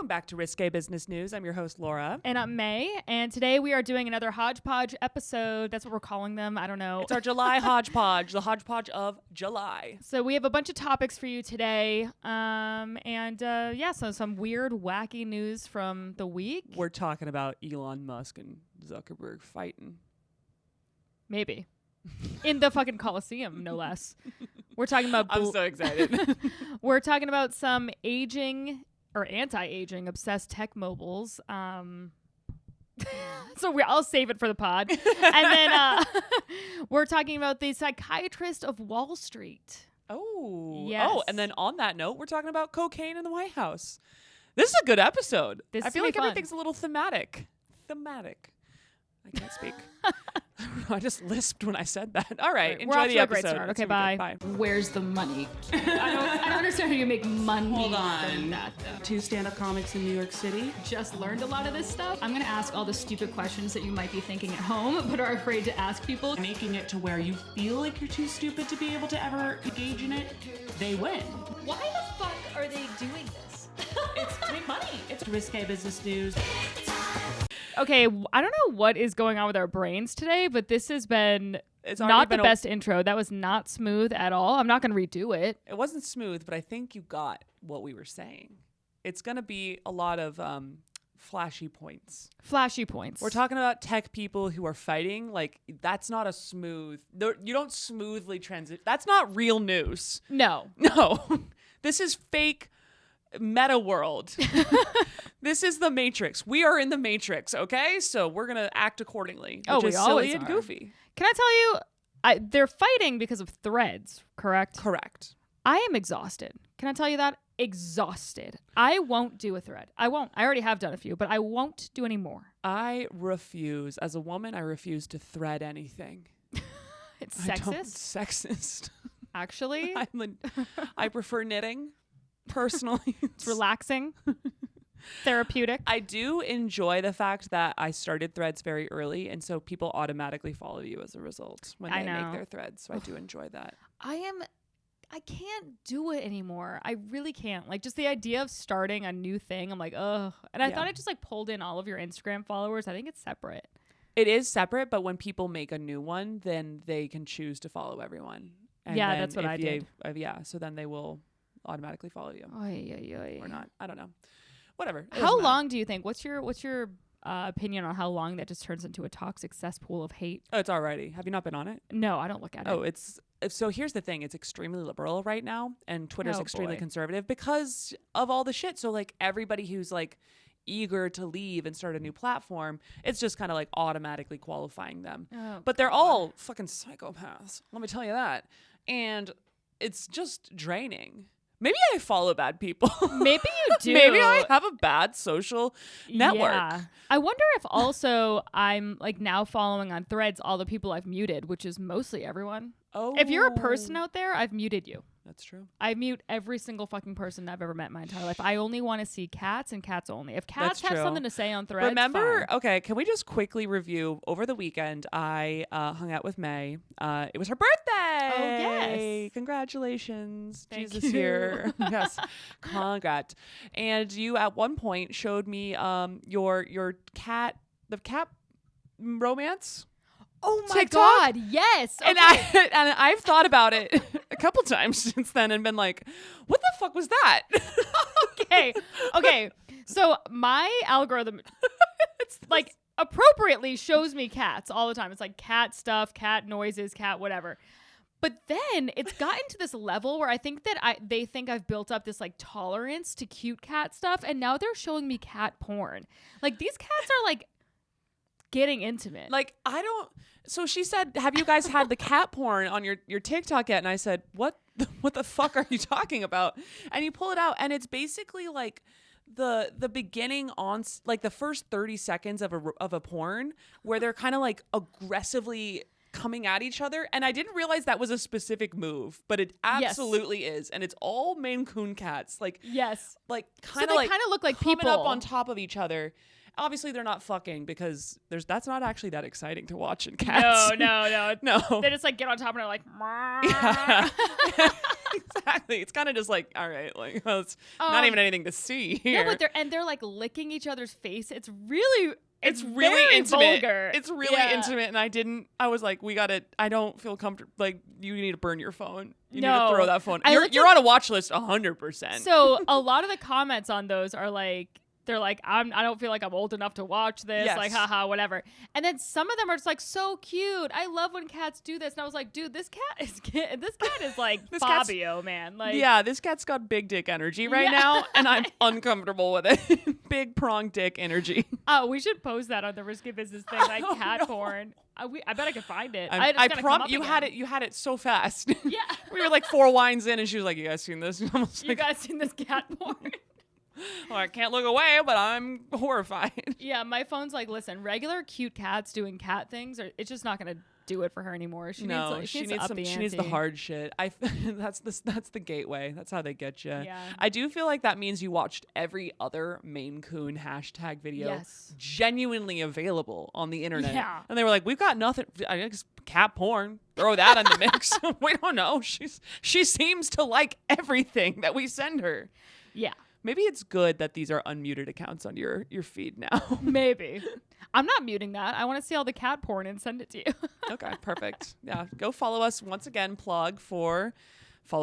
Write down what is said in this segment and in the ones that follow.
Welcome back to Risque Business News. I'm your host, Laura. And I'm May. And today we are doing another hodgepodge episode. That's what we're calling them. I don't know. It's our July hodgepodge, the hodgepodge of July. So we have a bunch of topics for you today. So some weird, wacky news from the week. We're talking about Elon Musk and Zuckerberg fighting. Maybe. In the fucking Colosseum, no less. We're talking about... I'm so excited. We're talking about some aging or anti-aging obsessed tech mobiles. I'll save it for the pod. And then we're talking about the psychiatrist of Wall Street. Oh. Yes. Oh, and then on that note, we're talking about cocaine in the White House. This is a good episode. I feel like everything's a little thematic. I can't speak. I just lisped when I said that. All right, enjoy the episode. Great start. Okay, bye. Bye. Where's the money? I don't understand how you make money. Hold from on. that, though. 2 stand-up comics in New York City. Just learned a lot of this stuff. I'm gonna ask all the stupid questions that you might be thinking at home, but are afraid to ask people. Making it to where you feel like you're too stupid to be able to ever engage in it, they win. Why the fuck are they doing this? It's to make money. It's Risque Business News. Okay, I don't know what is going on with our brains today, but this has been not the best intro. That was not smooth at all. I'm not going to redo it. It wasn't smooth, but I think you got what we were saying. It's going to be a lot of flashy points. Flashy points. We're talking about tech people who are fighting. Like, that's not a smooth... You don't smoothly transition. That's not real news. No. This is fake meta world. This is the Matrix. We are in the Matrix, okay? So we're going to act accordingly, which is silly and goofy. Can I tell you, they're fighting because of threads, correct? Correct. I am exhausted. Can I tell you that? Exhausted. I won't do a thread. I won't. I already have done a few, but I won't do any more. I refuse. As a woman, I refuse to thread anything. It's sexist? Sexist. Actually? I prefer knitting, personally. It's relaxing. Therapeutic. I do enjoy the fact that I started threads very early, and so people automatically follow you as a result when they make their threads. So I do enjoy that. I can't do it anymore. I really can't. Like, just the idea of starting a new thing, I'm like, ugh. And I thought I just like pulled in all of your Instagram followers. I think it's separate. It is separate, but when people make a new one, then they can choose to follow everyone. And yeah, that's what I did. So then they will automatically follow you. Or not. I don't know. Whatever. How long do you think? What's your opinion on how long that just turns into a toxic cesspool of hate? Oh, it's already. Have you not been on it? No, I don't look at it. So here's the thing. It's extremely liberal right now, and Twitter's extremely conservative because of all the shit. So like everybody who's like eager to leave and start a new platform, it's just kind of like automatically qualifying them. But they're all fucking psychopaths. Let me tell you that. And it's just draining. Maybe I follow bad people. Maybe you do. Maybe I have a bad social network. Yeah. I wonder if also I'm like now following on threads all the people I've muted, which is mostly everyone. Oh. If you're a person out there, I've muted you. That's true. I mute every single fucking person I've ever met in my entire life. I only want to see cats and cats only. If cats have something to say on threads, remember, fine. Okay, can we just quickly review? Over the weekend, I hung out with May. It was her birthday. Oh, yes. Congratulations. Thank Jesus you. here. Yes. Congrats. And you at one point showed me your cat, the cat romance. Oh my TikTok? God, yes. Okay. And I've thought about it a couple times since then and been like, what the fuck was that? Okay. So my algorithm like appropriately shows me cats all the time. It's like cat stuff, cat noises, cat whatever. But then it's gotten to this level where I think that they think I've built up this like tolerance to cute cat stuff, and now they're showing me cat porn. Like these cats are like getting intimate. Like so she said, have you guys had the cat porn on your TikTok yet? And I said, what the fuck are you talking about? And you pull it out and it's basically like the beginning on like the first 30 seconds of a porn where they're kind of like aggressively coming at each other. And I didn't realize that was a specific move, but it absolutely is. And it's all Maine Coon cats. Like, yes. Like kind of look like coming people up on top of each other. Obviously, they're not fucking because that's not actually that exciting to watch in cats. No. No. They just like get on top and are like, yeah. Exactly. It's kind of just like, all right, like well, it's not even anything to see here. No, but they're like licking each other's face. It's really really intimate. Vulgar. It's really intimate, and I was like, I don't feel comfortable. Like, you need to burn your phone. You need to throw that phone. You're on a watch list 100%. So a lot of the comments on those are like, they're like, I don't feel like I'm old enough to watch this. Yes. Like, haha, whatever. And then some of them are just like, so cute. I love when cats do this. And I was like, dude, this cat is like Fabio, man. Like, yeah, this cat's got big dick energy right now, and I'm uncomfortable with it. Big prong dick energy. Oh, we should post that on the Risky Business thing, like cat porn. I bet I could find it. I promise you had it so fast. Yeah. We were like 4 wines in, and she was like, "You guys seen this?" You guys seen this cat porn? Well, I can't look away, but I'm horrified. Yeah, my phone's like, listen, regular cute cats doing cat things, it's just not gonna do it for her anymore. She needs the hard shit. That's the gateway. That's how they get you. Yeah. I do feel like that means you watched every other Maine Coon hashtag video genuinely available on the internet. Yeah. And they were like, we've got nothing. I guess cat porn. Throw that in the mix. We don't know. She seems to like everything that we send her. Yeah. Maybe it's good that these are unmuted accounts on your feed now. Maybe. I'm not muting that. I want to see all the cat porn and send it to you. Okay, perfect. Yeah, go follow us. Once again, follow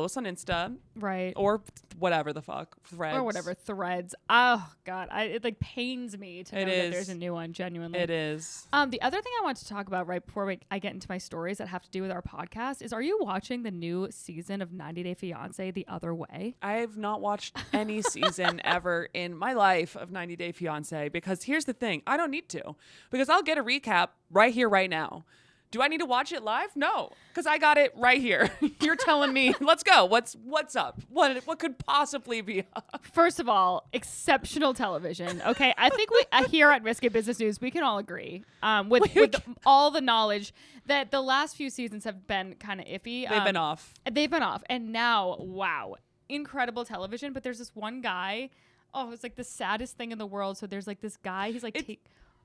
us on Insta. Right. Or whatever the fuck. Threads. Or whatever. Threads. Oh, God. It like pains me to know that there's a new one, genuinely. It is. The other thing I want to talk about right before I get into my stories that have to do with our podcast is, are you watching the new season of 90 Day Fiancé The Other Way? I've not watched any season ever in my life of 90 Day Fiancé, because here's the thing. I don't need to, because I'll get a recap right here, right now. Do I need to watch it live? No, because I got it right here. You're telling me, let's go. What's up? What could possibly be up? First of all, exceptional television. Okay, I think we here at Risky Business News, we can all agree with all the knowledge that the last few seasons have been kind of iffy. They've been off. And now, wow, incredible television. But there's this one guy. Oh, it's like the saddest thing in the world. So there's like this guy. He's like,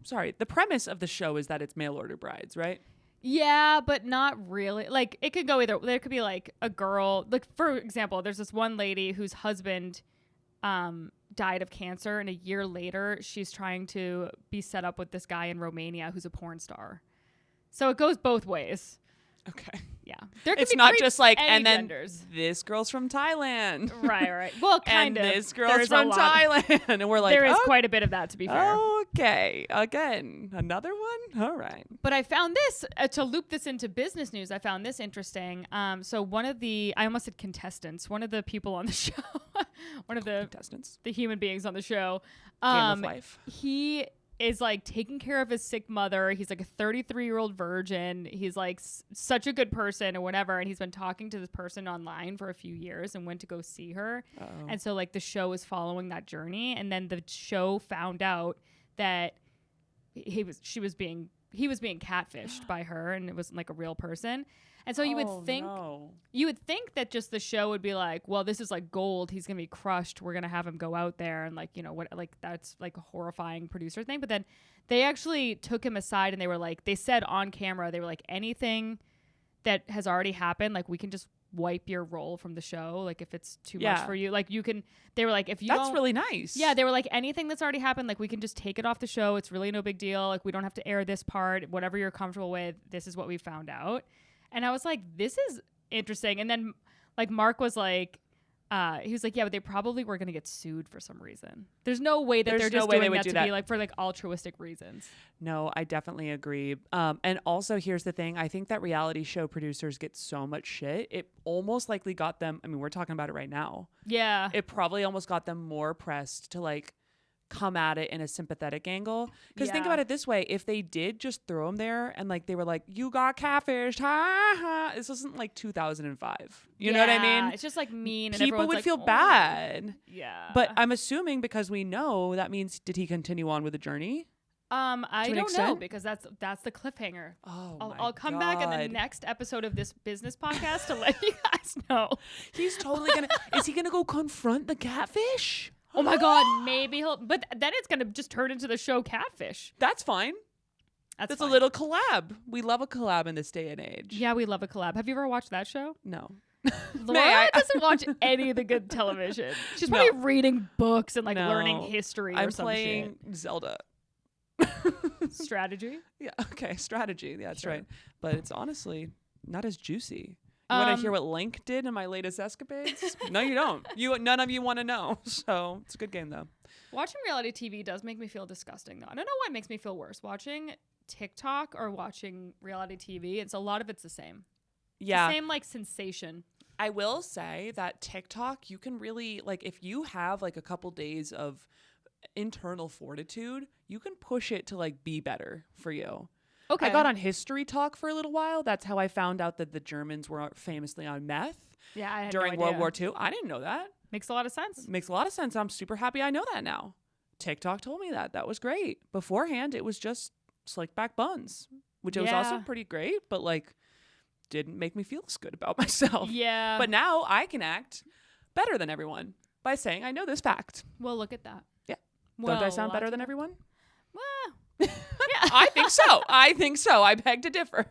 sorry. The premise of the show is that it's mail order brides, right? Yeah, but not really. Like, it could go either. There could be like a girl. Like, for example, there's this one lady whose husband died of cancer, and a year later, she's trying to be set up with this guy in Romania who's a porn star. So it goes both ways. Okay. Yeah. It's not just like, and then genders. This girl's from Thailand. Right. Well, kind of. And this girl's from Thailand. And we're like, there is quite a bit of that, to be fair. Okay. Again, another one? All right. But I found this, to loop this into business news, I found this interesting. So one of the, I almost said contestants, one of the people on the show, one of the contestants, the human beings on the show. Game of Life. He is like taking care of his sick mother. He's like a 33-year-old virgin. He's like such a good person or whatever. And he's been talking to this person online for a few years and went to go see her. Uh-oh. And so like the show is following that journey. And then the show found out that he was being catfished by her, and it wasn't like a real person. And so you would think that just the show would be like, well, this is like gold. He's going to be crushed. We're going to have him go out there and like, you know, what, like that's like a horrifying producer thing. But then they actually took him aside and they were like, they said on camera, they were like, anything that has already happened, like we can just wipe your role from the show. Like if it's too much for you, like you can, they were like, if you that's really nice. Yeah. They were like, anything that's already happened, like we can just take it off the show. It's really no big deal. Like we don't have to air this part, whatever you're comfortable with. This is what we found out. And I was like, this is interesting. And then like Mark was like, he was like, yeah, but they probably were going to get sued for some reason. There's no way that they're just doing that to be like for like altruistic reasons. No, I definitely agree. And also here's the thing. I think that reality show producers get so much shit. It almost likely got them. I mean, we're talking about it right now. Yeah. It probably almost got them more pressed to like come at it in a sympathetic angle. Because think about it this way. If they did just throw him there and like they were like, you got catfished, ha ha. This wasn't like 2005. You know what I mean? It's just like mean. And people would like, feel bad. Yeah. But I'm assuming because we know that means, did he continue on with the journey? I don't know, because that's the cliffhanger. Oh, I'll come back in the next episode of this business podcast to let you guys know. He's totally gonna. Is he gonna go confront the catfish? Oh my God, maybe he'll. But then it's gonna just turn into the show Catfish. That's fine. That's fine. A little collab. We love a collab in this day and age. Yeah, we love a collab. Have you ever watched that show? No. Laura doesn't watch any of the good television. She's probably reading books and like learning history or I'm some playing Zelda. shit. Strategy. Yeah. Okay. Strategy. Yeah, that's right. But it's honestly not as juicy. You want to hear what Link did in my latest escapades? No, you don't. None of you want to know. So it's a good game, though. Watching reality TV does make me feel disgusting, though. I don't know what makes me feel worse, watching TikTok or watching reality TV. It's a lot of it's the same. Yeah. The same like sensation. I will say that TikTok, you can really, like, if you have like a couple days of internal fortitude, you can push it to like be better for you. Okay. I got on History Talk for a little while. That's how I found out that the Germans were famously on meth during World War II. I didn't know that. Makes a lot of sense. Makes a lot of sense. I'm super happy I know that now. TikTok told me that. That was great. Beforehand, it was just slick back buns, which was also pretty great, but like didn't make me feel as good about myself. Yeah. But now I can act better than everyone by saying I know this fact. Well, look at that. Yeah. Well, Don't I sound better than everyone? Well, I think so. I think so. I beg to differ.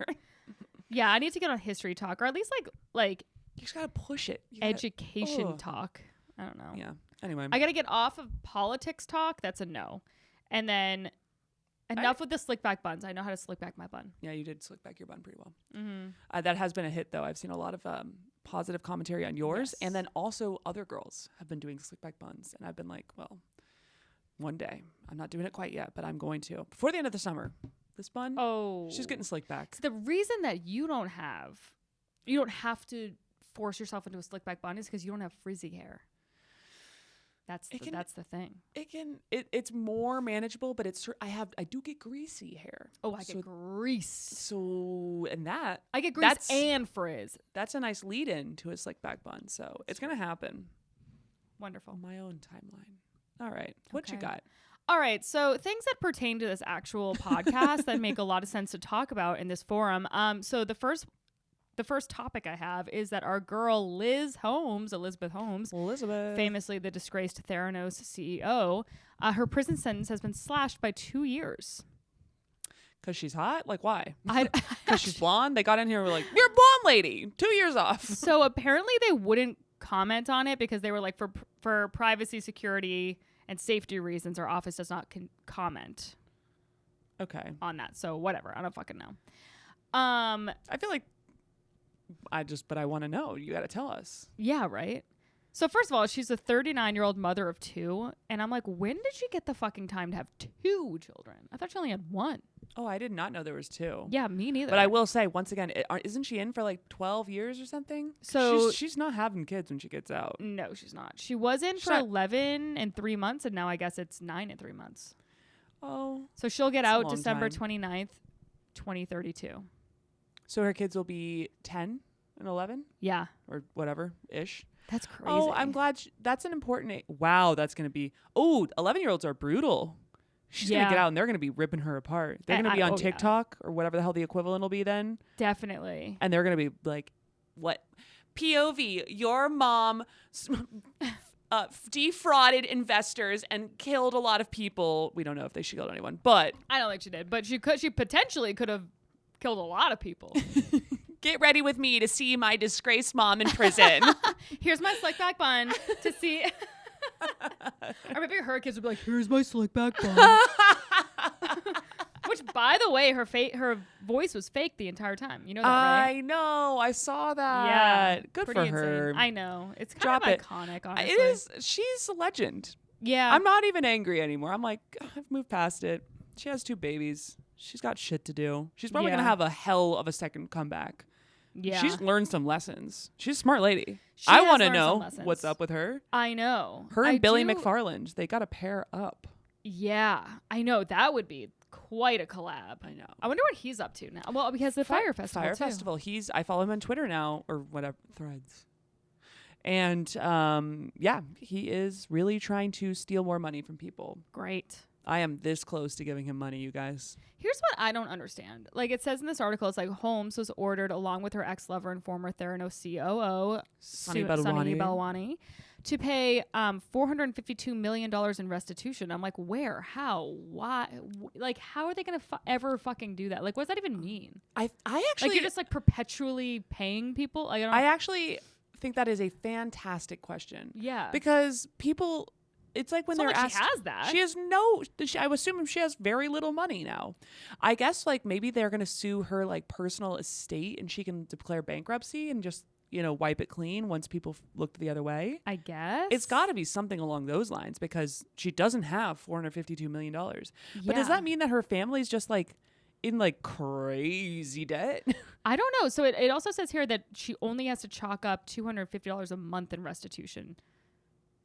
yeah, I need to get on History Talk, or at least like You just gotta push it. You gotta- education talk. I don't know. Yeah. Anyway. I gotta get off of politics talk. That's a no. And then enough with the slick back buns. I know how to slick back my bun. Yeah, you did slick back your bun pretty well. Mm-hmm. That has been a hit, though. I've seen a lot of positive commentary on yours. Yes. And then also other girls have been doing slick back buns. And I've been like, well, one day. I'm not doing it quite yet, but I'm going to. Before the end of the summer. This bun, she's getting slick back. So the reason that you don't have to force yourself into a slick back bun is because you don't have frizzy hair. That's the thing. It's more manageable, but I do get greasy hair. Oh, I get grease. So I get grease and frizz. That's a nice lead in to a slick back bun. So it's gonna happen. Wonderful. My own timeline. All right. What you Okay. got? All right, so things that pertain to this actual podcast that make a lot of sense to talk about in this forum. So the first topic I have is that our girl Elizabeth Holmes, famously the disgraced Theranos CEO, her prison sentence has been slashed by 2 years. Because she's hot? Like, why? I Because she's blonde? They got in here and were like, you're a blonde lady. 2 years off. So apparently they wouldn't comment on it because they were like, for privacy, security, and safety reasons, our office does not comment Okay. on that. So whatever. I don't fucking know. I feel like but I want to know. You got to tell us. Yeah, right? So first of all, she's a 39-year-old mother of 2. And I'm like, when did she get the fucking time to have 2 children? I thought she only had 1. Oh, I did not know there was 2. Yeah, me neither. But I will say, once again, isn't she in for like 12 years or something? So she's not having kids when she gets out. No, she's not. She was in for 11 and 3 months, and now I guess it's 9 and 3 months. Oh. So she'll get That's a out long December time. 29th, 2032. So her kids will be 10 and 11 Yeah. or whatever-ish. That's crazy. Oh, I'm glad. That's an important. Wow, that's going to be. Oh, 11-year-olds are brutal. She's going to get out and they're going to be ripping her apart. They're going to be on TikTok or whatever the hell the equivalent will be then. Definitely. And they're going to be like, what? POV, your mom defrauded investors and killed a lot of people. We don't know if she killed anyone, but. I don't think she did, but she potentially could have killed a lot of people. Get ready with me to see my disgraced mom in prison. Here's my slick back bun to see. Or maybe her kids would be like, here's my slick back bun. Which, by the way, her voice was fake the entire time. You know that, right? I know. I saw that. Yeah. Good Pretty for her. insane. I know. It's kind Drop of it. iconic, honestly. It is. She's a legend. Yeah. I'm not even angry anymore. I'm like, I've moved past it. She has 2 babies. She's got shit to do. She's probably going to have a hell of a second comeback. Yeah. She's learned some lessons. She's a smart lady. She I has want to learned some know lessons. what's up with her. I know. Her and Billy McFarland, they got to pair up. Yeah. I know. That would be quite a collab. I know. I wonder what he's up to now. Well, because the Fire Festival, Fire too. Festival. I follow him on Twitter now, or whatever, Threads. And yeah, he is really trying to steal more money from people. Great. I am this close to giving him money, you guys. Here's what I don't understand. Like it says in this article, it's like Holmes was ordered along with her ex-lover and former Theranos COO, Sunny Balwani, to pay $452 million in restitution. I'm like, where? How? Why? Like, how are they going to ever fucking do that? Like, what does that even mean? I actually... Like, you're just like perpetually paying people? Like, I actually... think that is a fantastic question. Yeah. Because people, it's like when It's they're not like asked. she has that. She has I would assume she has very little money now. I guess like maybe they're going to sue her like personal estate and she can declare bankruptcy and just, wipe it clean once people looked the other way. I guess. It's got to be something along those lines because she doesn't have $452 million. But does that mean that her family's just like in like crazy debt? I don't know. So it also says here that she only has to chalk up $250 a month in restitution.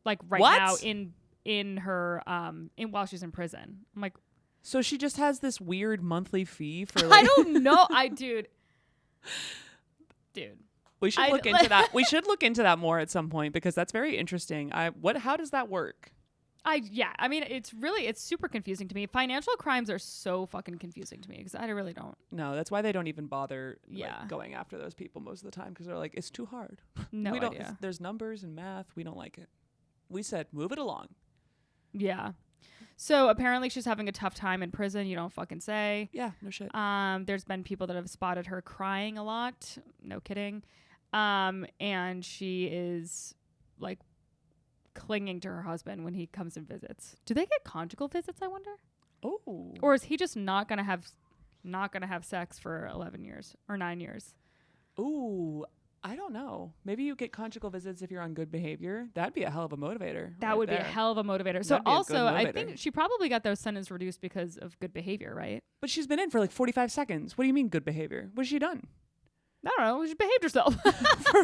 Like now in her while she's in prison. I'm like, so she just has this weird monthly fee for I don't know. Dude. We should look into that. We should look into that more at some point because that's very interesting. How does that work? I mean, it's super confusing to me. Financial crimes are so fucking confusing to me because I really don't. No, that's why they don't even bother Yeah. going after those people most of the time because they're like, it's too hard. No we idea. There's numbers and math. We don't like it. We said, move it along. Yeah. So apparently she's having a tough time in prison. You don't fucking say. Yeah, no shit. There's been people that have spotted her crying a lot. No kidding. And she is like clinging to her husband when he comes and visits. Do they get conjugal visits, I wonder? Oh. Or is he just not gonna have sex for 11 years or 9 years? Ooh, I don't know. Maybe you get conjugal visits if you're on good behavior. That'd be a hell of a motivator. That would be a hell of a motivator. So That'd be a good also, I motivator. think she probably got those sentences reduced because of good behavior, right? But she's been in for like 45 seconds. What do you mean good behavior? What has she done? I don't know. She behaved herself.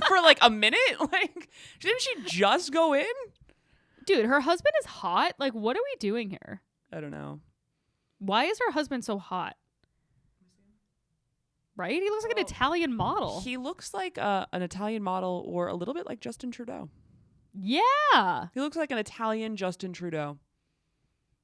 for like a minute? Like, didn't she just go in? Dude, her husband is hot. Like, what are we doing here? I don't know. Why is her husband so hot? Right? He looks like an Italian model. He looks like an Italian model or a little bit like Justin Trudeau. Yeah. He looks like an Italian Justin Trudeau.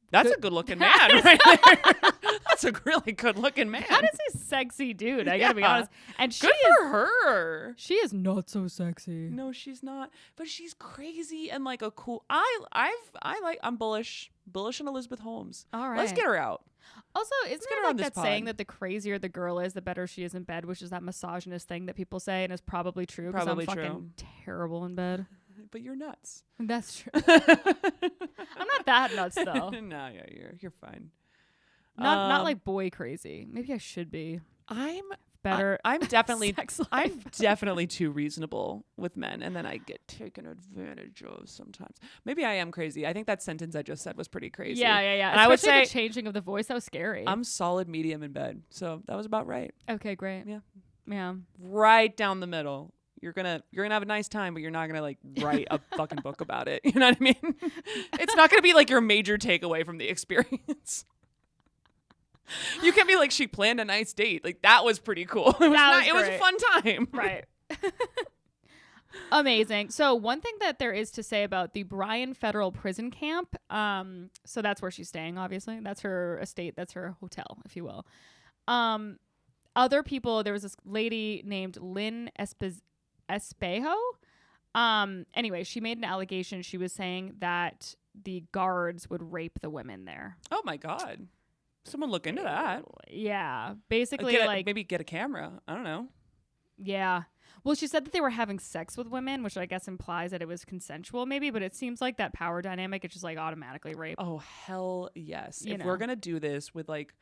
That's a good-looking man right there. That's a really good-looking man. That is a sexy dude. I gotta be honest. And she Good is for her. She is not so sexy. No, she's not. But she's crazy and like a cool. I'm bullish on Elizabeth Holmes. All right. Let's get her out. Also, isn't get there her on like this that saying pod. that the crazier the girl is, the better she is in bed, which is that misogynist thing that people say and is probably true because I'm Probably fucking true. terrible in bed. But you're nuts. That's true. I'm not that nuts though. No, yeah, you're fine. Not like boy crazy. Maybe I should be I'm better. I'm definitely sex life. I'm definitely too reasonable with men, and then I get taken advantage of sometimes. Maybe I am crazy. I think that sentence I just said was pretty crazy. Yeah. And I would Especially say the changing of the voice. That was scary. I'm solid medium in bed, so that was about right. Okay, great. Yeah. Yeah. Right down the middle. You're gonna have a nice time, but you're not gonna like write a fucking book about it. You know what I mean? It's not gonna be like your major takeaway from the experience. You can be like, she planned a nice date. Like that was pretty cool. It was a fun time. Right. Amazing. So one thing that there is to say about the Bryan Federal Prison Camp, so that's where she's staying, obviously. That's her estate. That's her hotel, if you will. Other people, there was this lady named Lynn Espejo. Anyway, she made an allegation. She was saying that the guards would rape the women there. Oh my God. Someone look into that. Yeah. Basically, maybe get a camera. I don't know. Yeah. Well, she said that they were having sex with women, which I guess implies that it was consensual maybe, but it seems like that power dynamic is just like automatically rape. Oh, hell yes. You If know. we're going to do this with like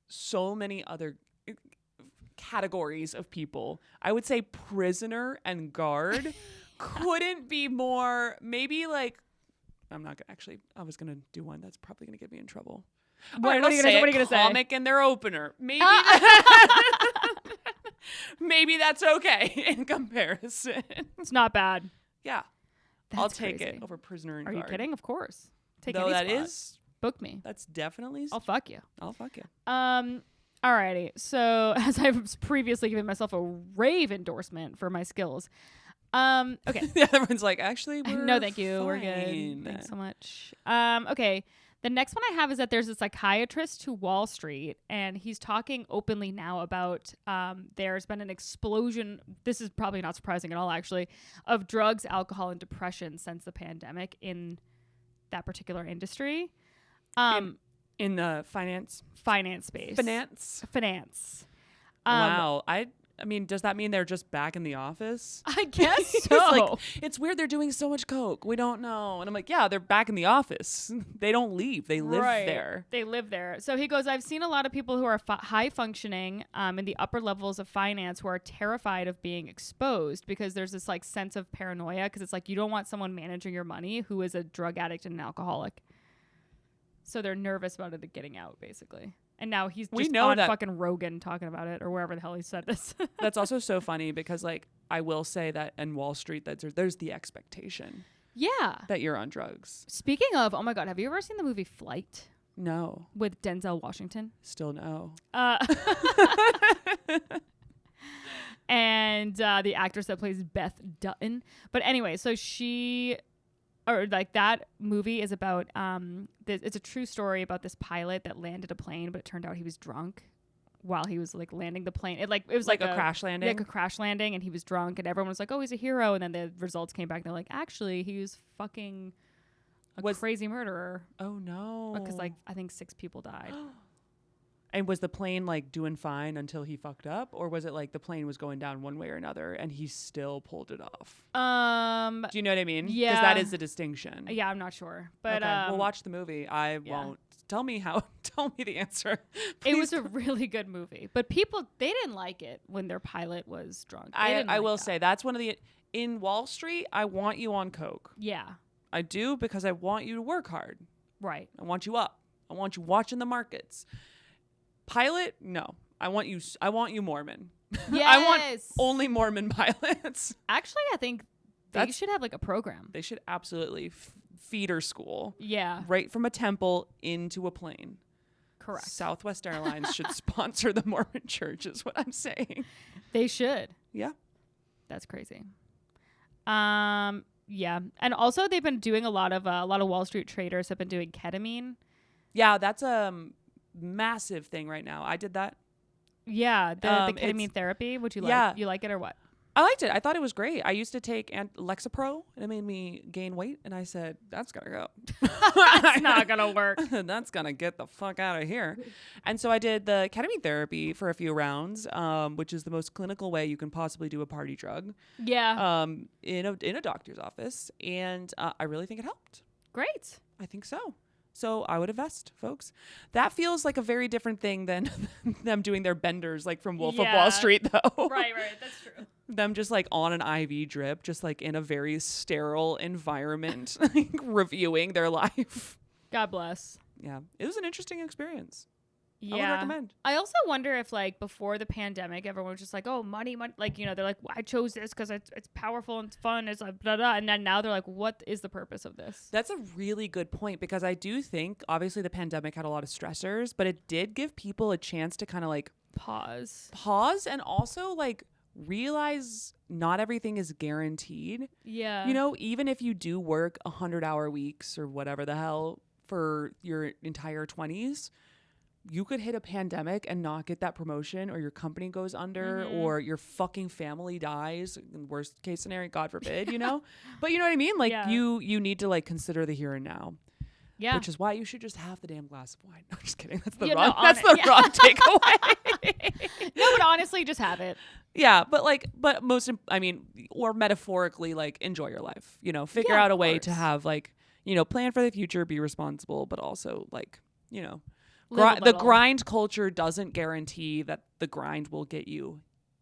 so many other categories of people, I would say prisoner and guard couldn't be more, maybe like, I'm not gonna, actually, I was going to do one that's probably going to get me in trouble. What are you gonna say? Comic in their opener. Maybe maybe that's okay in comparison. It's not bad. Yeah. That's I'll take crazy. it over prisoner and Are guard. you kidding? Of course. Take Though any that spot. is, Book me. that's definitely, I'll fuck you. I'll fuck you. Alrighty. So as I've previously given myself a rave endorsement for my skills. Okay. The other one's like, actually, we're No, thank you. fine. We're good. Thanks so much. Okay. The next one I have is that there's a psychiatrist to Wall Street, and he's talking openly now about there's been an explosion. This is probably not surprising at all, actually, of drugs, alcohol, and depression since the pandemic in that particular industry. In the finance Finance space. finance. Finance. Wow. I I mean, does that mean they're just back in the office? I guess He's so. like, it's weird they're doing so much coke. We don't know. And I'm like, yeah, they're back in the office. They don't leave. They live there. They live there. So he goes, I've seen a lot of people who are high functioning in the upper levels of finance who are terrified of being exposed because there's this like sense of paranoia because it's like you don't want someone managing your money who is a drug addict and an alcoholic. So they're nervous about it getting out, basically. And now he's just on fucking Rogan talking about it or wherever the hell he said this. That's also so funny because, like, I will say that in Wall Street, that there's the expectation. Yeah. That you're on drugs. Speaking of, oh my God, have you ever seen the movie Flight? No. With Denzel Washington? Still no. And the actress that plays Beth Dutton. But anyway, so that movie is about it's a true story about this pilot that landed a plane, but it turned out he was drunk while he was like landing the plane. It was like a crash landing. Like a crash landing, and he was drunk, and everyone was like, "Oh, he's a hero." And then the results came back, and they're like, "Actually, he was fucking a crazy murderer." Oh no! Because like I think 6 people died. And was the plane like doing fine until he fucked up, or was it like the plane was going down one way or another and he still pulled it off? Do you know what I mean? Yeah. Because that is the distinction. Yeah, I'm not sure, but okay. We'll watch the movie. I won't. Tell me the answer. It was a really good movie, but they didn't like it when their pilot was drunk. I will say that's one of in Wall Street. I want you on coke. Yeah, I do because I want you to work hard. Right. I want you up. I want you watching the markets. Pilot, no. I want you Mormon. Yes. I want only Mormon pilots. Actually, I think they should have like a program. They should absolutely feeder school. Yeah. Right from a temple into a plane. Correct. Southwest Airlines should sponsor the Mormon church is what I'm saying. They should. Yeah. That's crazy. Yeah. And also they've been doing a lot of Wall Street traders have been doing ketamine. Yeah, that's massive thing right now. I did that. Yeah, the ketamine therapy. Would you like? Yeah. You like it or what? I liked it. I thought it was great. I used to take Lexapro, and it made me gain weight. And I said, "That's gonna go. That's not gonna work. That's gonna get the fuck out of here." And so I did the ketamine therapy for a few rounds, which is the most clinical way you can possibly do a party drug. Yeah. In a doctor's office, and I really think it helped. Great. I think so. So I would invest, folks. That feels like a very different thing than them doing their benders, like from Wolf of Wall Street, though. Right. That's true. Them just like on an IV drip, just like in a very sterile environment, like, reviewing their life. God bless. Yeah, it was an interesting experience. Yeah. I would recommend. I also wonder if like before the pandemic, everyone was just like, oh, money. Like, they're like, well, I chose this because it's powerful and it's fun. It's like, blah, blah. And then now they're like, what is the purpose of this? That's a really good point because I do think obviously the pandemic had a lot of stressors, but it did give people a chance to kind of like pause and also like realize not everything is guaranteed. Yeah. Even if you do work 100-hour weeks or whatever the hell for your entire 20s, you could hit a pandemic and not get that promotion, or your company goes under, or your fucking family dies. Worst case scenario, God forbid, But you know what I mean? Like you need to like consider the here and now. Yeah. Which is why you should just have the damn glass of wine. No, just kidding. That's the wrong takeaway. No, but honestly, just have it. Yeah, or metaphorically, like enjoy your life. Figure out a way to have like, plan for the future, be responsible, but also like, the grind culture doesn't guarantee that the grind will get you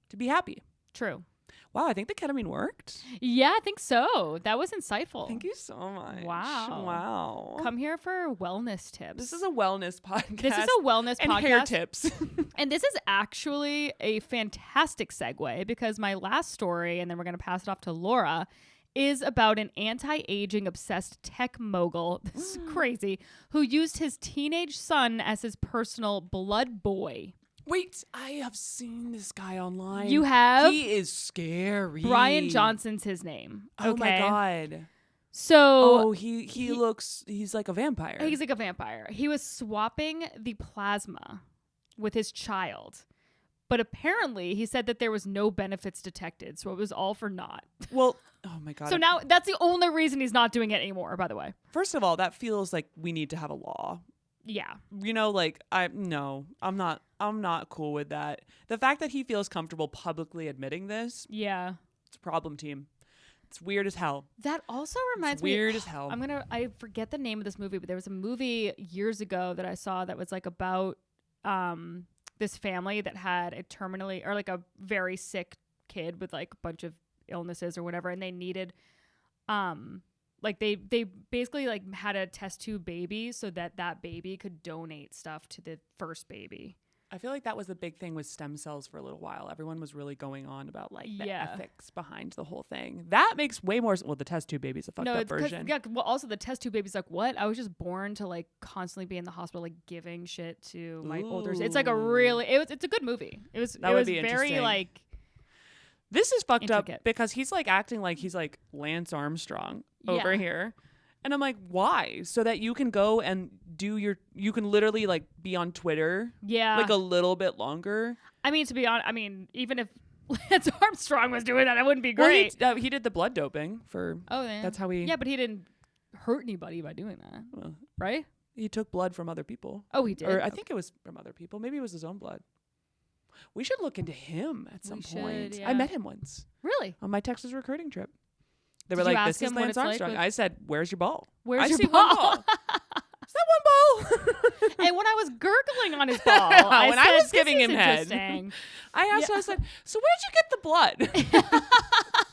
to be happy. True. Wow, I think the ketamine worked. Yeah, I think so. That was insightful. Thank you so much. Wow. Come here for wellness tips. This is a wellness podcast. And hair tips. And this is actually a fantastic segue because my last story, and then we're going to pass it off to Laura, is about an anti-aging obsessed tech mogul, this is crazy, who used his teenage son as his personal blood boy. Wait, I have seen this guy online. You have? He is scary. Brian Johnson's his name. Oh my God. So he's like a vampire. He's like a vampire. He was swapping the plasma with his child. But apparently he said that there was no benefits detected, so it was all for naught. Well, oh my God. So now that's the only reason he's not doing it anymore, by the way. First of all, that feels like we need to have a law. Yeah. I'm not. I'm not cool with that. The fact that he feels comfortable publicly admitting this, Yeah. it's a problem, team. It's weird as hell. That also reminds It's weird as hell. I forget the name of this movie, but there was a movie years ago that I saw that was like about this family that had a terminally, or like a very sick kid with like a bunch of illnesses or whatever, and they needed like they basically like had a test tube baby so that baby could donate stuff to the first baby. I feel like that was the big thing with stem cells for a little while. Everyone was really going on about like the ethics behind the whole thing. That makes way more. Well, the test tube baby's a fucked up version. Yeah, well, also the test tube baby's like, what? I was just born to like constantly be in the hospital, like giving shit to my older. It's like a really. It's a good movie. It was very interesting. like. This is fucked intricate. up because he's like acting like he's like Lance Armstrong over here. And I'm like, why? So that you can go and you can literally like be on Twitter. Yeah. Like a little bit longer. I mean, to be honest, even if Lance Armstrong was doing that, it wouldn't be great. Well, he did the blood doping for. Oh, yeah. That's how he. Yeah, but he didn't hurt anybody by doing that. Well, right? He took blood from other people. Oh, he did. Or I think it was from other people. Maybe it was his own blood. We should look into him at some point. yeah. I met him once. Really? On my Texas recruiting trip. They Did were you like, ask this is him what Lance it's like Armstrong. with- I said, where's your ball? Where's I your see ball? one ball. Is that one ball? And when I was gurgling on his ball, When I I was said, giving this him is head. interesting. I asked him, I said, so where'd you get the blood?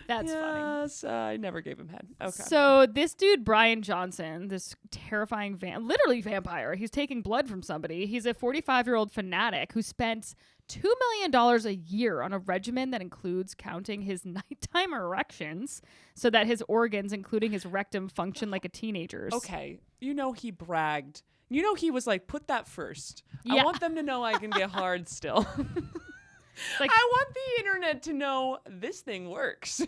That's funny. Yes, I never gave him head. Okay. So this dude, Brian Johnson, this terrifying literally vampire, he's taking blood from somebody. He's a 45-year-old fanatic who spent $2 million a year on a regimen that includes counting his nighttime erections so that his organs, including his rectum, function like a teenager's. Okay. He bragged. He was like, put that first. Yeah. I want them to know I can get hard still. Like, I want the internet to know this thing works.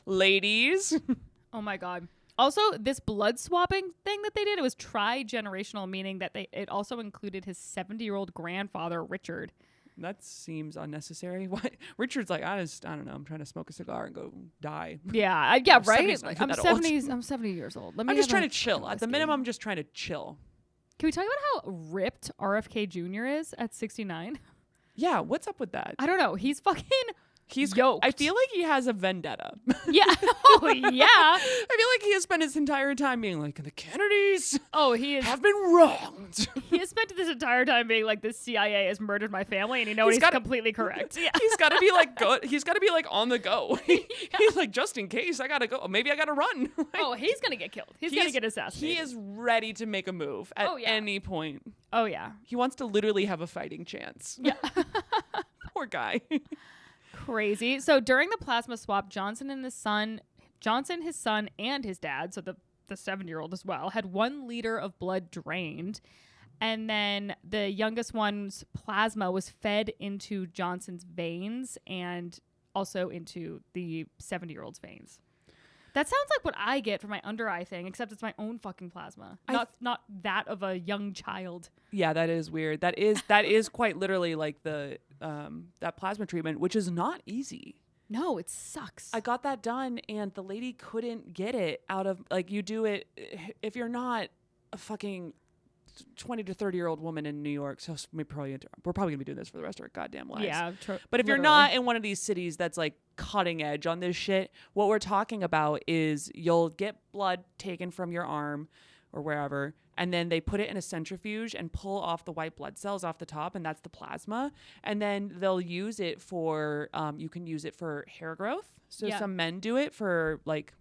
Ladies. oh my God. Also, this blood swapping thing that they did, it was tri-generational, meaning that it also included his 70-year-old grandfather, Richard. That seems unnecessary. Why? Richard's like, I don't know. I'm trying to smoke a cigar and go die. Yeah, right. 70's not I'm that 70. I'm 70 years old. I'm just trying to chill. At the minimum, I'm just trying to chill. Can we talk about how ripped RFK Jr. is at 69? Yeah, what's up with that? I don't know. He's fucking He's yoked. I feel like he has a vendetta. Yeah. Oh, yeah. I feel like he has spent his entire time being like, the Kennedys Oh, he is. have been wronged. He has spent this entire time being like, the CIA has murdered my family, and he's gotta- completely correct. Yeah. He's got to be like good. He's got to be like on the go. He's like, just in case I gotta go. Maybe I gotta run. Like, Oh, he's gonna get killed. He's gonna get assassinated. He is ready to make a move at Oh, yeah. any point. Oh yeah. He wants to literally have a fighting chance. Yeah. Poor guy. Crazy. So during the plasma swap, Johnson, his son, and his dad, so the 7-year-old as well, had 1 liter of blood drained. And then the youngest one's plasma was fed into Johnson's veins and also into the 70-year-ld's veins. That sounds like what I get for my under eye thing, except it's my own fucking plasma, not that of a young child. Yeah, that is weird. That is quite literally like the that plasma treatment, which is not easy. No, it sucks. I got that done, and the lady couldn't get it out of like you do it if you're not a fucking 20 to 30-year-old woman in New York. So we're probably gonna be doing this for the rest of our goddamn lives. Yeah, but if you're not in one of these cities that's like cutting edge on this shit, what we're talking about is you'll get blood taken from your arm or wherever, and then they put it in a centrifuge and pull off the white blood cells off the top, and that's the plasma. And then they'll use it for you can use it for hair growth. So some men do it for like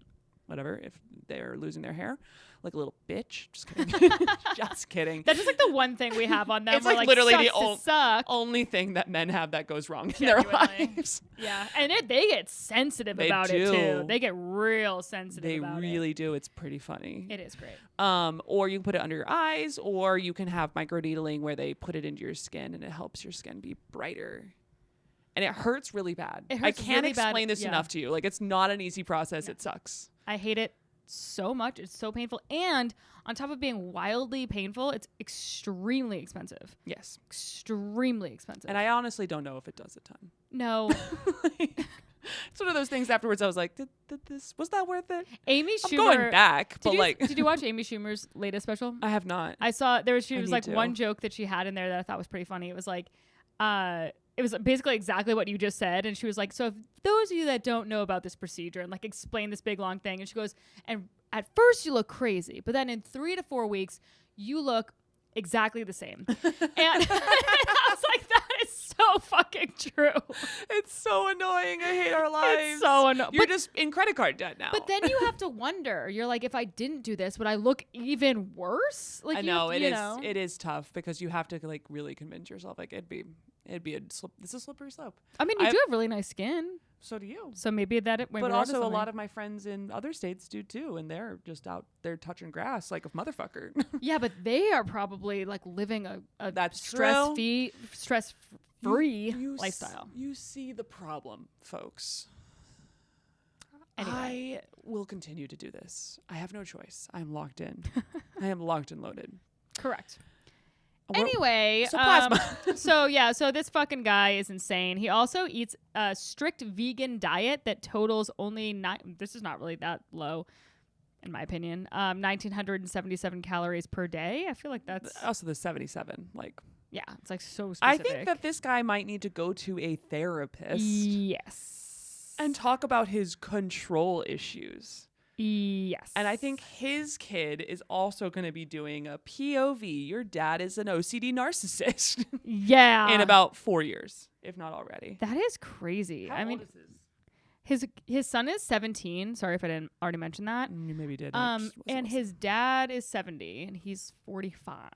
whatever, if they're losing their hair. Like a little bitch. Just kidding. Just kidding. That's just like the one thing we have on them. It's We're like literally the suck. only thing that men have that goes wrong in their Genuinely. lives. Yeah, and they get sensitive They about it do. too. They get real sensitive They about really do. It's pretty funny. it. It is great. Or you can put it under your eyes, or you can have microneedling where they put it into your skin and it helps your skin be brighter. And it hurts really bad. It I hurts can't really bad, explain this yeah. enough to you. Like, it's not an easy process. It sucks. I hate it so much. It's so painful. And on top of being wildly painful, it's extremely expensive. Yes. Extremely expensive. And I honestly don't know if it does a ton. No. It's one of those things afterwards I was like, did this, was that worth it? Amy I'm Schumer. going back, but Did you watch Amy Schumer's latest special? I have not. I saw she I was need like to. one joke that she had in there that I thought was pretty funny. It was like, it was basically exactly what you just said. And she was like, so if those of you that don't know about this procedure, and like explain this big long thing. And she goes, and at first you look crazy, but then in 3 to 4 weeks, you look exactly the same. And I was like, that is so fucking true. It's so annoying. I hate our lives. It's so annoying. You're just in credit card debt now. But then you have to wonder. You're like, if I didn't do this, would I look even worse? Like I know you know. it is tough because you have to like really convince yourself like it's a slippery slope. I mean, you do have really nice skin, So do you. so maybe that. But also a lot of my friends in other states do too, and they're just out there touching grass like a motherfucker. yeah, but they are probably like living a That's stress-free You lifestyle. You see the problem, folks. Anyway. I will continue to do this. I have no choice. I'm locked in. I am locked and loaded. Correct. We're- Anyway, so plasma. so this fucking guy is insane. He also eats a strict vegan diet that totals only this is not really that low, in my opinion. 1,977 calories per day. I feel like that's Also the 77. Like, yeah, it's like so I specific. think that this guy might need to go to a therapist yes, and talk about his control issues. yes, And I think his kid is also going to be doing a POV. Your dad is an OCD narcissist yeah, in about 4 years, if not already. that is crazy. I mean, his son is 17. Sorry if I didn't already mention that. You maybe did. I just wasn't And his dad is 70 and he's 45.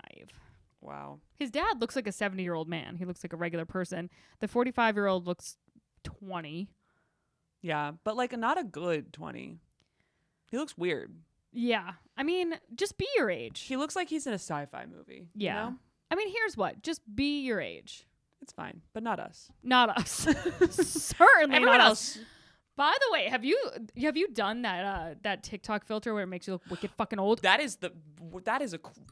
Wow. His dad looks like a 70-year-old man. He looks like a regular person. The 45-year-old looks 20. Yeah, but like not a good 20. He looks weird. Yeah. I mean, just be your age. He looks like he's in a sci-fi movie. Yeah. You know? I mean, here's what. Just be your age. It's fine, but not us. Not us. Certainly Everyone not else. us. By the way, have you done that TikTok filter where it makes you look wicked fucking old? That is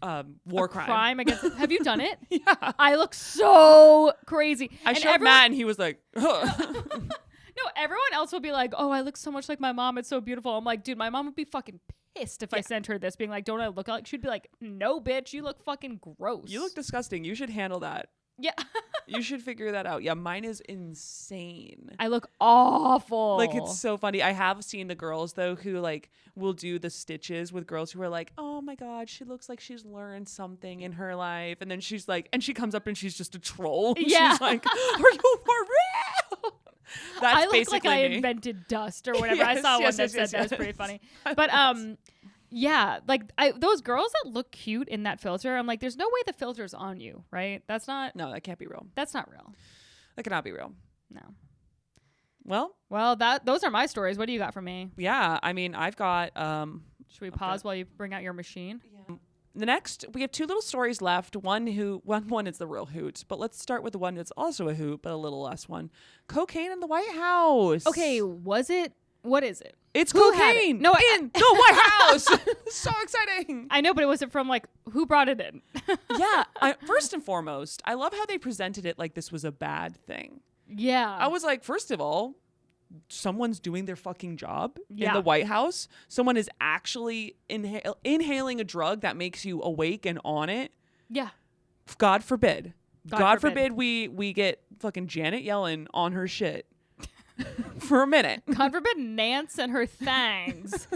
a war crime. Against have you done it? Yeah. I look so crazy. I And showed everyone- Matt and he was like, No, everyone else will be like, oh, I look so much like my mom. It's so beautiful. I'm like, dude, my mom would be fucking pissed if I sent her this, being like, don't I look like? She'd be like, no, bitch, you look fucking gross. you look disgusting. You should handle that. Yeah. You should figure that out. Yeah, mine is insane. I look awful. Like, it's so funny. I have seen the girls, though, who, like, will do the stitches with girls who are like, oh, my God, she looks like she's learned something in her life. And then she's like, and she comes up and she's just a troll. Yeah. She's like, are you for real? That's I look basically like I me. invented dust or whatever. Yes, I saw one yes, that yes, said yes, that was yes. pretty funny. But yeah, like those girls that look cute in that filter, I'm like, there's no way the filter's on you, right? That's not No, that can't be real. that's not real. That cannot be real. No. Well, Those are my stories. What do you got for me? yeah. I mean, I've got Should we pause while you bring out your machine? the next. We have two little stories left. One is the real hoot, but let's start with the one that's also a hoot, but a little less one. Cocaine in the White House. Okay, what is it? It's Who had it? cocaine. No, in the White House. So exciting. I know, but it wasn't from like who brought it in? Yeah. First and foremost, I love how they presented it like this was a bad thing. Yeah. I was like, first of all, someone's doing their fucking job in Yeah. the White House. Someone is actually inhaling a drug that makes you awake and on it. Yeah. God forbid. God God forbid. forbid we get fucking Janet Yellen on her shit for a minute. God forbid Nance and her thangs.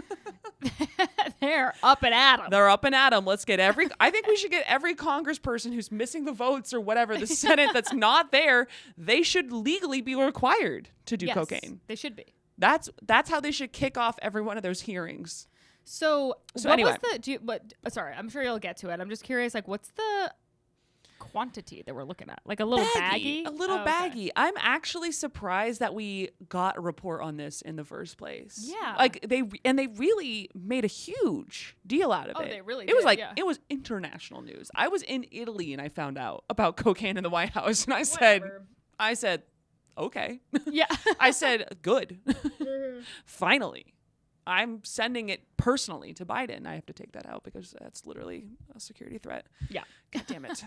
They're up and at 'em. They're up and at 'em. Let's get I think we should get every congressperson who's missing the votes or whatever, the Senate that's not there, they should legally be required to do Yes, cocaine. They should be. That's how they should kick off every one of those hearings. So what anyway. was sorry, I'm sure you'll get to it. I'm just curious, like, what's the quantity that we're looking at? Like a little baggie? A little Oh, okay. baggie. I'm actually surprised that we got a report on this in the first place. Yeah. Like they really made a huge deal out of Oh, it. they really It was did, like yeah. it was international news. I was in Italy and I found out about cocaine in the White House and Whatever. I said, okay. Yeah. I said, good. Finally. I'm sending it personally to Biden. I have to take that out because that's literally a security threat. Yeah. God damn it.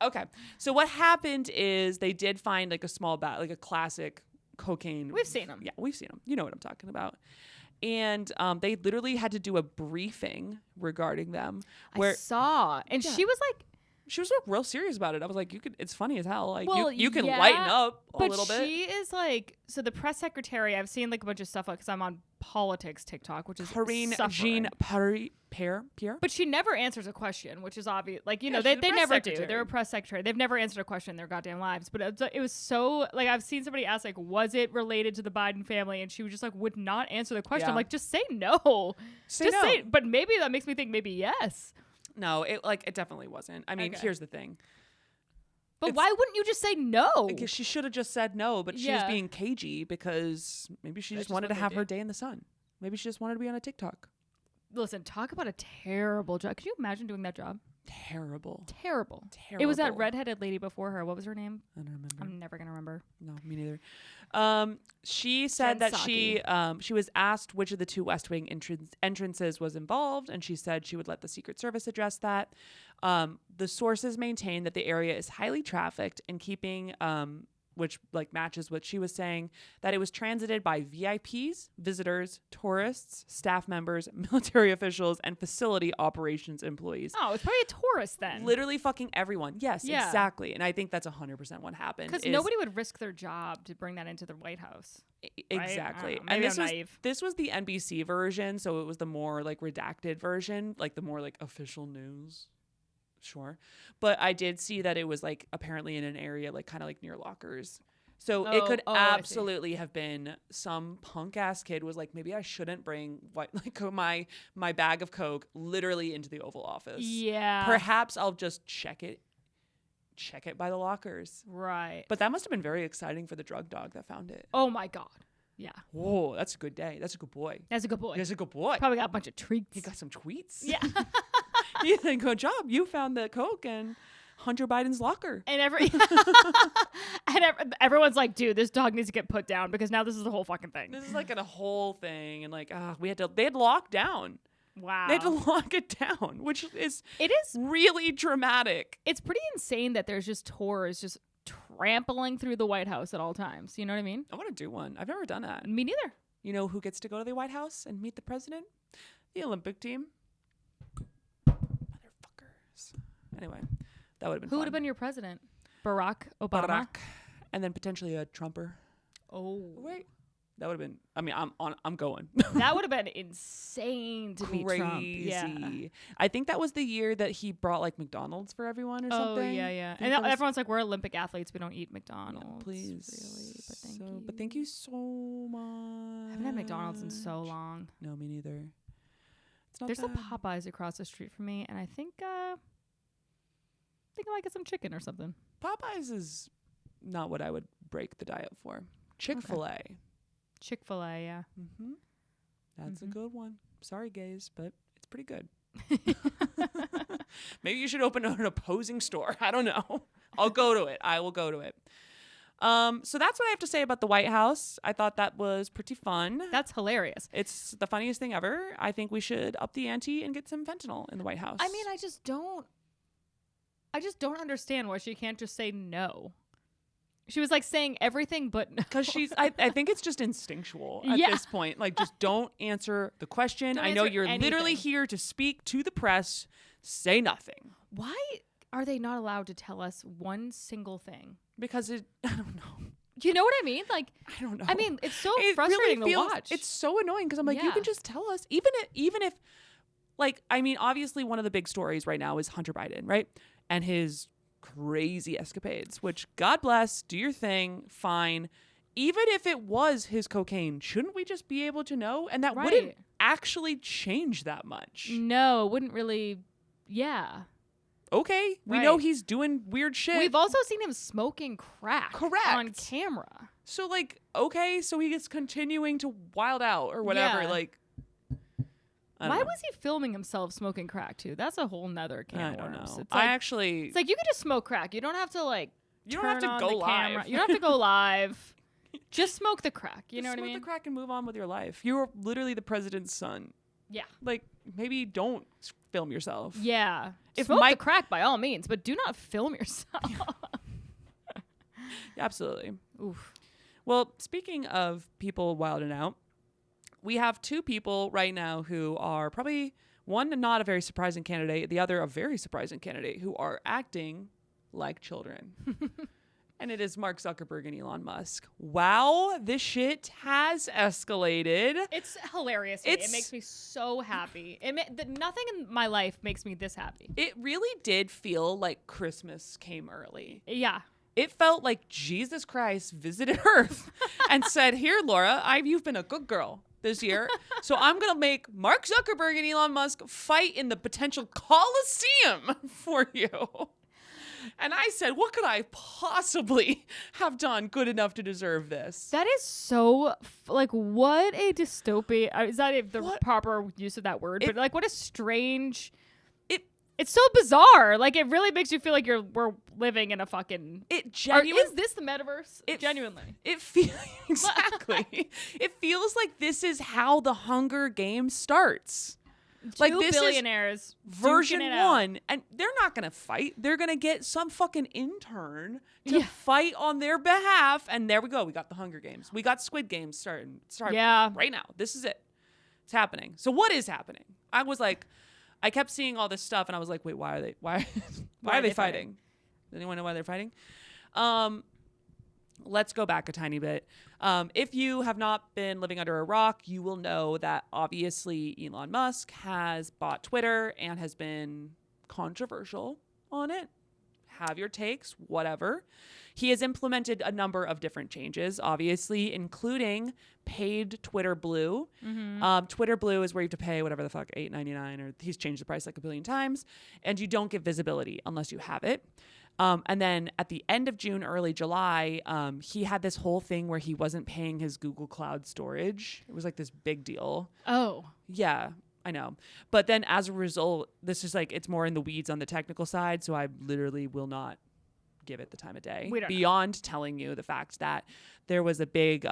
Okay. So what happened is they did find like a small bag, like a classic cocaine. We've seen them. Yeah, we've seen them. You know what I'm talking about. And they literally had to do a briefing regarding them. Where I saw. And Yeah. she was like, real serious about it. I was like, it's funny as hell. Like Well, you can yeah, lighten up a but little bit. she is like, so the press secretary, I've seen like a bunch of stuff because I'm on politics TikTok, which is Karine suffering. Pierre. But she never answers a question, which is obvious. Like, you know, Yeah, they she's a press never secretary. do. They're a press secretary. They've never answered a question in their goddamn lives. But it was so, like, I've seen somebody ask, like, was it related to the Biden family? And she was just like, would not answer the question. Yeah. I'm like, just say no. Say just no. say, but maybe that makes me think maybe yes. No, it definitely wasn't. I mean, Okay. here's the thing. But why wouldn't you just say no? I guess she should have just said no, but she was Yeah. being cagey because maybe she That's just just wanted what to they have her do. day in the sun. Maybe she just wanted to be on a TikTok. Listen, talk about a terrible job. Could you imagine doing that job? Terrible. Terrible. Terrible. It was that redheaded lady before her. What was her name? I don't remember. I'm never gonna remember. No, me neither. She said Jen that she was asked which of the two West Wing entrances was involved, and she said she would let the Secret Service address that. The sources maintain that the area is highly trafficked, and keeping which like matches what she was saying, that it was transited by VIPs, visitors, tourists, staff members, military officials, and facility operations employees. Oh, it's probably a tourist then. Literally fucking everyone. Yes, Yeah. exactly. And I think that's 100% what happened. Because is- nobody would risk their job to bring that into the White House. Exactly. I don't know. And Maybe I'm naive. this was the NBC version, so it was the more like redacted version, like the more like official news. Sure. But I did see that it was like apparently in an area like kind of like near lockers. So it could I see. absolutely have been some punk ass kid was like, maybe I shouldn't bring my bag of Coke literally into the Oval Office. Yeah. Perhaps I'll just check it by the lockers. Right. But that must have been very exciting for the drug dog that found it. Oh my God. Yeah. Whoa, that's a good day. That's a good boy. That's a good boy. That's a good boy. Probably got a bunch of treats. He got some tweets. Yeah. He did a good job. You found the Coke in Hunter Biden's locker. And everyone's like, dude, this dog needs to get put down because now this is the whole fucking thing. This is like a whole thing, and like they had locked down. Wow. They had to lock it down, which is It is. really dramatic. It's pretty insane that there's just tours just trampling through the White House at all times. You know what I mean? I want to do one. I've never done that. Me neither. You know who gets to go to the White House and meet the president? The Olympic team. Motherfuckers. Anyway, that would have been Who fun. would have been your president? Barack Obama. Barack, and then potentially a Trumper. Oh, Wait, that would have been. I mean, I'm going. that would have been insane to meet Trump. Yeah. I think that was the year that he brought like McDonald's for everyone or Oh something. yeah, yeah. I think And that was- everyone's like, we're Olympic athletes. We don't eat Yeah, McDonald's. please. really. But thank you. But thank you so much. I haven't had McDonald's in so long. No, me neither. It's not There's a bad. Popeyes across the street from me, and I think I might get some chicken or something. Popeyes is not what I would break the diet for. Chick-fil-A. Chick-fil-A, yeah. Mm-hmm. That's a Mhm. good one. Sorry, gays, but it's pretty good. Maybe you should open an opposing store. I don't know. I'll go to it. I will go to it. So that's what I have to say about the White House. I thought that was pretty fun. That's hilarious. It's the funniest thing ever. I think we should up the ante and get some fentanyl in the White House. I mean, I just don't understand why she can't just say no. She was like saying everything but no. because I think it's just instinctual at Yeah. this point. Like, just don't answer the question. Don't I know answer you're literally anything. here to speak to the press. Say nothing. Why are they not allowed to tell us one single thing? Because I don't know. You know what I mean? Like, I don't know. I mean, it's so It frustrating really to feels, watch. It's so annoying because I'm like, you Yeah. can just tell us, even if, like, I mean, obviously one of the big stories right now is Hunter Biden, right? And his crazy escapades, which God bless, do your thing, fine. Even if it was his cocaine, shouldn't we just be able to know? And that wouldn't Right. actually change that much. No, it wouldn't really. Yeah. Okay, we know Right. he's doing weird shit. We've also seen him smoking crack Correct. on camera. So, like, okay, so he is continuing to wild out or whatever. Yeah. Like, I don't Why know. was he filming himself smoking crack too? That's a whole nother can I of don't worms. know. It's like, It's you can just smoke crack. You don't have to like. You don't have turn to on go the live. camera. You don't have to go live. Just smoke the crack. You know what I Smoke mean? the crack and move on with your life. You're literally the president's son. Yeah. Like, maybe don't film yourself. Yeah. If Smoke Mike- the crack by all means, but do not film yourself. Absolutely. Oof. Well, speaking of people wilding out, we have two people right now who are probably one not a very surprising candidate, the other a very surprising candidate, who are acting like children. And it is Mark Zuckerberg and Elon Musk. Wow, this shit has escalated. It's hilarious. It makes me so happy. Nothing in my life makes me this happy. It really did feel like Christmas came early. Yeah. It felt like Jesus Christ visited Earth and said, here, Laura, you've been a good girl this year. So I'm going to make Mark Zuckerberg and Elon Musk fight in the potential Colosseum for you. And I said, what could I possibly have done good enough to deserve this? That is so, what a dystopia. Is that the proper use of that word? But, what a strange... It's so bizarre. It really makes you feel like we're living in a fucking... Is this the metaverse? Genuinely. It feels... Exactly. It feels like this is how the Hunger Games starts. This billionaires is version 1, and they're not gonna fight. They're gonna get some fucking intern to fight on their behalf, and there we go. We got the Hunger Games. We got Squid Games starting right now. This is it. It's happening. So what is happening? I kept seeing all this stuff, and I was like, wait, why are they fighting? Does anyone know why they're fighting? Let's go back a tiny bit. If you have not been living under a rock, you will know that obviously Elon Musk has bought Twitter and has been controversial on it. Have your takes, whatever. He has implemented a number of different changes, obviously, including paid Twitter Blue. Mm-hmm. Twitter Blue is where you have to pay whatever the fuck, $8.99, or he's changed the price like a billion times, and you don't get visibility unless you have it. And then at the end of June, early July, he had this whole thing where he wasn't paying his Google Cloud storage. It was like this big deal. Oh. Yeah, I know. But then as a result, this is it's more in the weeds on the technical side. So I literally will not give it the time of day. Beyond telling you the fact that there was a big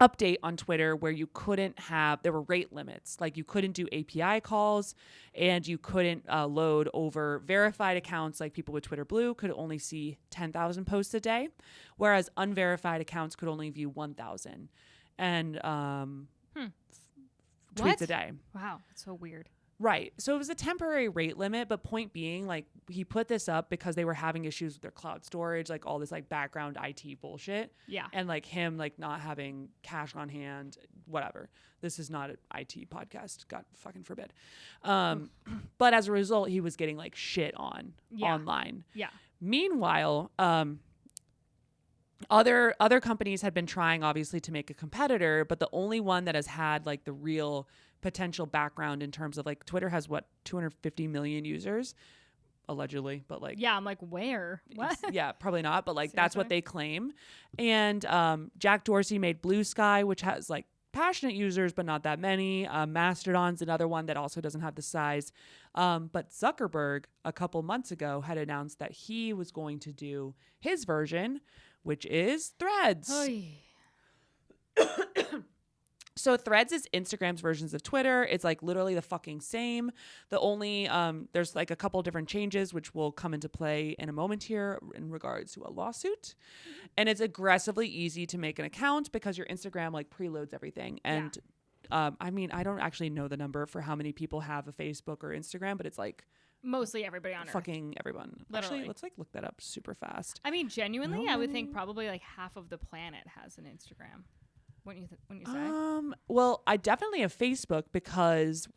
update on Twitter where you couldn't there were rate limits. You couldn't do API calls, and you couldn't load over verified accounts. People with Twitter Blue could only see 10,000 posts a day, whereas unverified accounts could only view 1,000 and tweets a day. Wow, that's so weird. Right. So it was a temporary rate limit, but point being, he put this up because they were having issues with their cloud storage, all this background IT bullshit. Yeah. And him not having cash on hand, whatever. This is not an IT podcast. God fucking forbid. But as a result, he was getting shit on online. Yeah. Meanwhile, other companies had been trying obviously to make a competitor, but the only one that has had the real potential background in terms of Twitter has 250 million users allegedly, but yeah, I'm where? What? Yeah, probably not, but that's what they claim. And Jack Dorsey made Blue Sky, which has passionate users but not that many. Mastodon's another one that also doesn't have the size. But Zuckerberg a couple months ago had announced that he was going to do his version, which is Threads. So Threads is Instagram's versions of Twitter. It's literally the fucking same. The only there's a couple different changes which will come into play in a moment here in regards to a lawsuit. And it's aggressively easy to make an account because your Instagram preloads everything. And I don't actually know the number for how many people have a Facebook or Instagram, but it's mostly everybody on Earth. Fucking everyone. Literally. Actually, let's look that up super fast. Genuinely, I would think probably half of the planet has an Instagram. When you say? Well, I definitely have Facebook because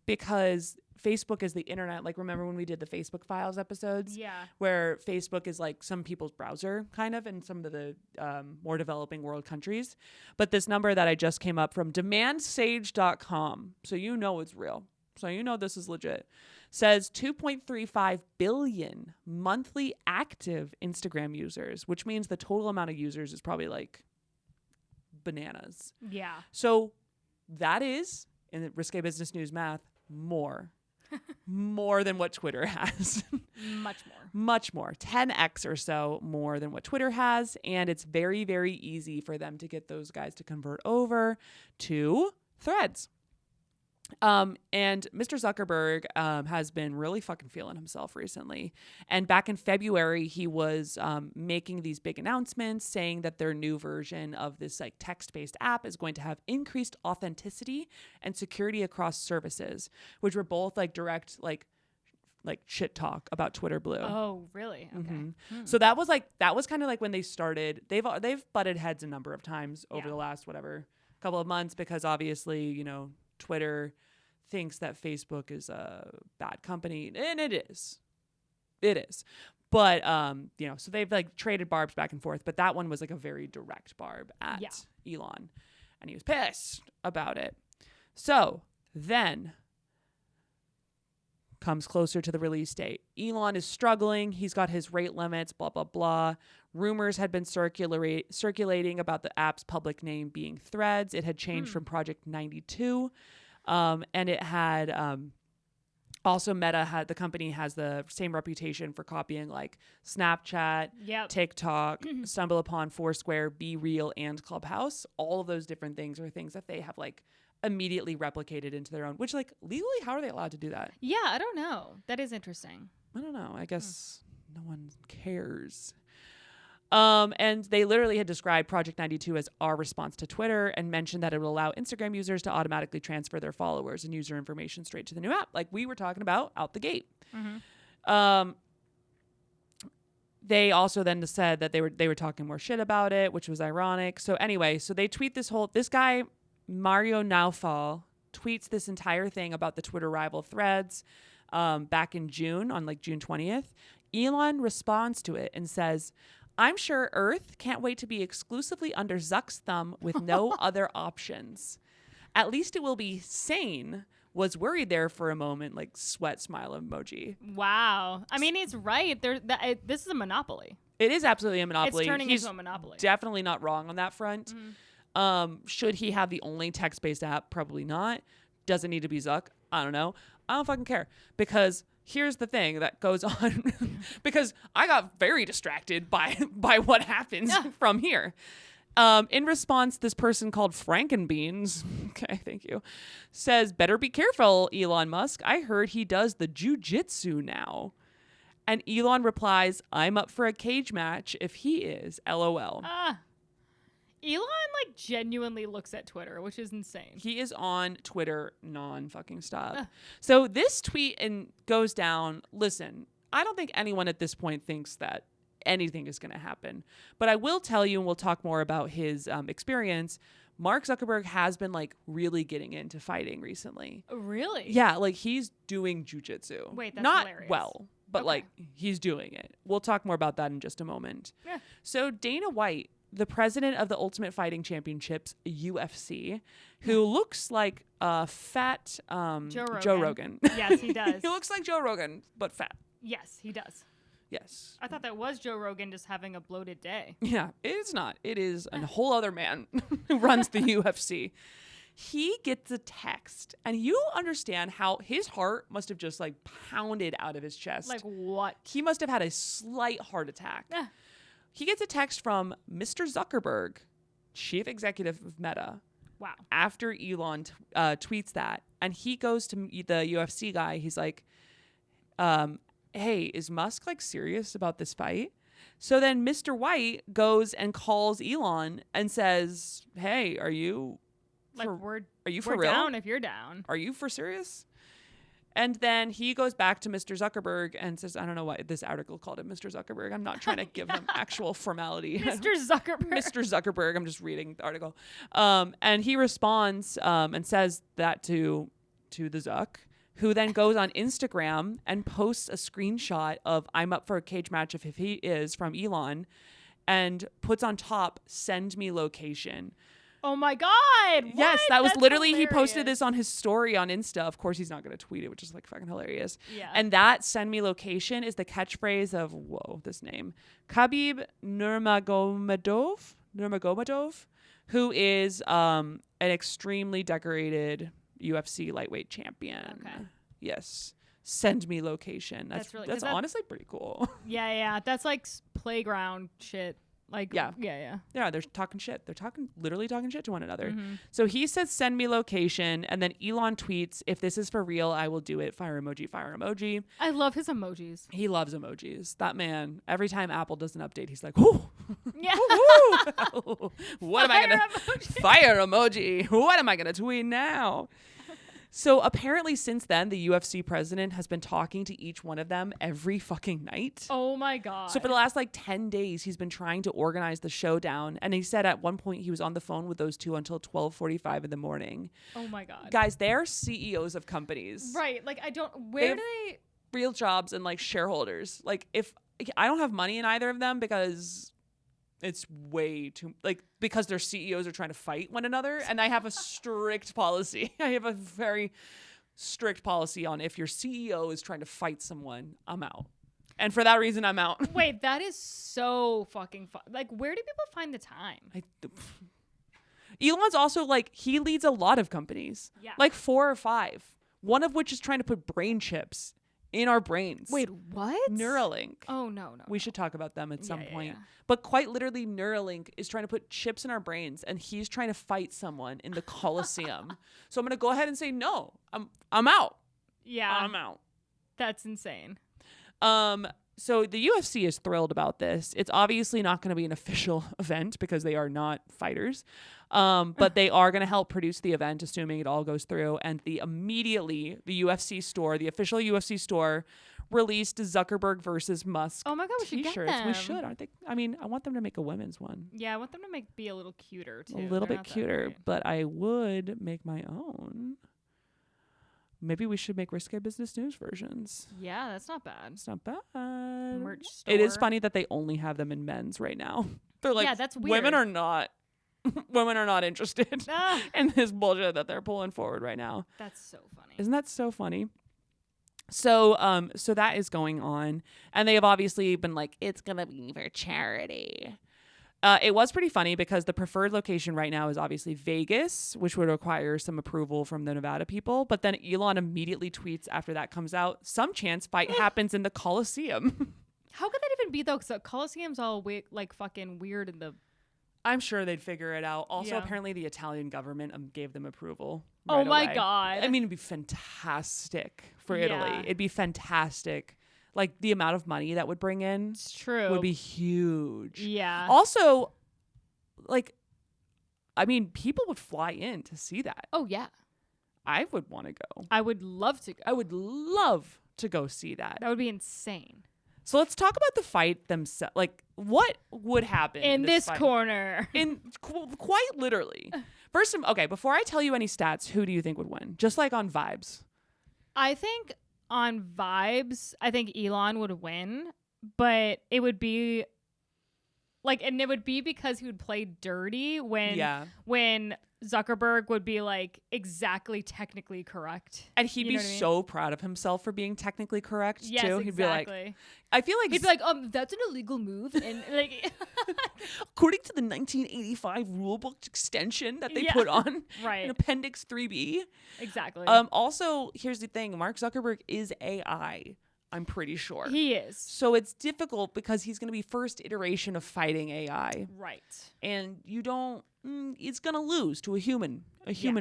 because Facebook is the internet. Remember when we did the Facebook Files episodes? Yeah. Where Facebook is some people's browser kind of in some of the more developing world countries. But this number that I just came up from demandsage.com, so it's real. So this is legit. Says 2.35 billion monthly active Instagram users, which means the total amount of users is probably bananas. Yeah. So that is, in the Risque Business News math, more than what Twitter has. Much more. 10x or so more than what Twitter has. And it's very, very easy for them to get those guys to convert over to Threads. And Mr. Zuckerberg has been really fucking feeling himself recently. And back in February, he was making these big announcements saying that their new version of this like text-based app is going to have increased authenticity and security across services, which were both like direct like shit talk about Twitter Blue. Oh, really? Okay. So that was kind of like when they started. They've butted heads a number of times over the last couple of months because obviously, you know, Twitter thinks that Facebook is a bad company, and it is. But you know, so they've like traded barbs back and forth, but that one was like a very direct barb at Elon, and he was pissed about it. So then comes closer to the release date. Elon is struggling. He's got his rate limits, blah, blah, blah. Rumors had been circulating about the app's public name being Threads. It had changed from Project 92. And it had also the company has the same reputation for copying like Snapchat, TikTok, Stumble Upon, Foursquare, Be Real, and Clubhouse. All of those different things are things that they have like immediately replicated into their own, which like legally, how are they allowed to do that? Yeah, I don't know. That is interesting. I don't know. I guess no one cares. And they literally had described Project 92 as our response to Twitter and mentioned that it would allow Instagram users to automatically transfer their followers and user information straight to the new app, like we were talking about out the gate. They also then said that they were talking more shit about it, which was ironic. So anyway, so they tweet this guy, Mario Naufal, tweets this entire thing about the Twitter rival Threads back in June, on like June 20th. Elon responds to it and says, "I'm sure Earth can't wait to be exclusively under Zuck's thumb with no other options. At least it will be sane." Was worried there for a moment, like sweat smile emoji. Wow. I mean, he's right. This is a monopoly. It is absolutely a monopoly. It's turning He's into a monopoly. Definitely not wrong on that front. Should he have the only text-based app? Probably not. Does it need to be Zuck? I don't know. I don't fucking care. Because here's the thing that goes on. Because I got very distracted by what happens from here. In response, this person called Frankenbeans, okay, thank you, says, "Better be careful, Elon Musk. I heard he does the jujitsu now." And Elon replies, "I'm up for a cage match if he is, LOL." Elon like genuinely looks at Twitter, which is insane. He is on Twitter non-fucking stop. So this tweet goes down. Listen, I don't think anyone at this point thinks that anything is going to happen. But I will tell you, and we'll talk more about his experience, Mark Zuckerberg has been like really getting into fighting recently. Really? Yeah, like he's doing jujitsu. Wait, that's not hilarious. Well, but like he's doing it. We'll talk more about that in just a moment. Yeah. So Dana White, the president of the Ultimate Fighting Championships, UFC, who looks like a fat Joe Rogan. Yes, he does. He looks like Joe Rogan, but fat. Yes, he does. Yes. I thought that was Joe Rogan just having a bloated day. Yeah, it's not. It is a whole other man who runs the UFC. He gets a text, and you understand how his heart must have just like pounded out of his chest. Like what? He must have had a slight heart attack. He gets a text from Mr. Zuckerberg, chief executive of Meta. Wow. After Elon tweets that, and he goes to the UFC guy. He's like, "Hey, is Musk like serious about this fight?" So then Mr. White goes and calls Elon and says, "Hey, are you for real? Down if you're down. Are you for serious?" And then he goes back to Mr. Zuckerberg and says, I don't know why this article called him Mr. Zuckerberg. I'm not trying to give him actual formality. Mr. Zuckerberg. Mr. Zuckerberg. I'm just reading the article. And he responds and says that to the Zuck, who then goes on Instagram and posts a screenshot of "I'm up for a cage match if he is" from Elon, and puts on top, "Send me location." Oh my God. Yes, what? that was That's literally, hilarious. he posted this on his story on Insta. Of course, he's not going to tweet it, which is like fucking hilarious. Yeah. And that "send me location" is the catchphrase of, this name, Khabib Nurmagomedov, who is an extremely decorated UFC lightweight champion. Okay. Yes. "Send me location." That's That's honestly pretty cool. Yeah. That's like playground shit. Like, Yeah. yeah. Yeah, they're talking shit. They're literally talking shit to one another. Mm-hmm. So he says, send me location. And then Elon tweets, if this is for real, I will do it. Fire emoji, fire emoji. I love his emojis. He loves emojis. That man, every time Apple does an update, he's like, whoo. Yeah. Woo-hoo. What am I going to fire emoji? What am I going to tweet now? So apparently since then, the UFC president has been talking to each one of them every fucking night. Oh my God. So for the last like 10 days, he's been trying to organize the showdown. And he said at one point he was on the phone with those two until 12:45 in the morning. Oh my God. Guys, they're CEOs of companies. Right. Like, They where have do they? real jobs and like shareholders. Like if I don't have money in either of them because it's way too because their CEOs are trying to fight one another, and I have a strict policy. I have a very strict policy on if your CEO is trying to fight someone, I'm out. And for that reason, I'm out. Wait, that is so fucking fun. Like, where do people find the time? Elon's also like, he leads a lot of companies. Yeah. Like 4 or 5. One of which is trying to put brain chips in our brains. Wait, what? Neuralink. Oh, no. We should talk about them at some point. Yeah. But quite literally, Neuralink is trying to put chips in our brains, and he's trying to fight someone in the Colosseum. So I'm going to go ahead and say no. I'm out. Yeah. I'm out. That's insane. So the UFC is thrilled about this. It's obviously not going to be an official event because they are not fighters. But they are going to help produce the event, assuming it all goes through. And the UFC store, the official UFC store, released Zuckerberg versus Musk. Oh my God, we should get t-shirts. them. We should, aren't they? I mean, I want them to make a women's one. Yeah, I want them to be a little cuter too. A little They're bit not that cuter, great. but I would make my own. Maybe we should make Risque Business News versions. Yeah, that's not bad. It's not bad. Merch store. It is funny that they only have them in men's right now. They're like, Yeah, that's women weird. are not interested Ah, in this bullshit that they're pulling forward right now. that's so funny. Isn't that so funny? So that is going on, and they have obviously been like, it's gonna be for charity. It was pretty funny because the preferred location right now is obviously Vegas, which would require some approval from the Nevada people. But then Elon immediately tweets after that comes out, some chance fight happens in the Colosseum. How could that even be though? Because the Colosseum's all like fucking weird in the. I'm sure they'd figure it out. Also, Yeah. apparently the Italian government gave them approval. Oh right my away. God. I mean, it'd be fantastic for Yeah. Italy. It'd be fantastic. Like the amount of money that would bring in It's true. would be huge. Yeah. Also, like, I mean, people would fly in to see that. Oh yeah. I would want to go. I would love to go. I would love to go see that. That would be insane. So let's talk about the fight themselves. Like, what would happen In this fight? corner. Quite literally. First, okay, before I tell you any stats, who do you think would win? Just like on vibes. I think on vibes, I think Elon would win, but it would be like, and it would be because he would play dirty when Zuckerberg would be like exactly technically correct. And he'd You be know what I mean? so proud of himself for being technically correct, Yes, too. He'd be like, exactly. I feel like He'd be like, that's an illegal move, and like, according to the 1985 rulebook extension that they Yeah. put on right, in Appendix 3B. exactly. Also, here's the thing. Mark Zuckerberg is AI, I'm pretty sure. He is So it's difficult because he's going to be first iteration of fighting AI. right. And you don't, it's going to lose to a human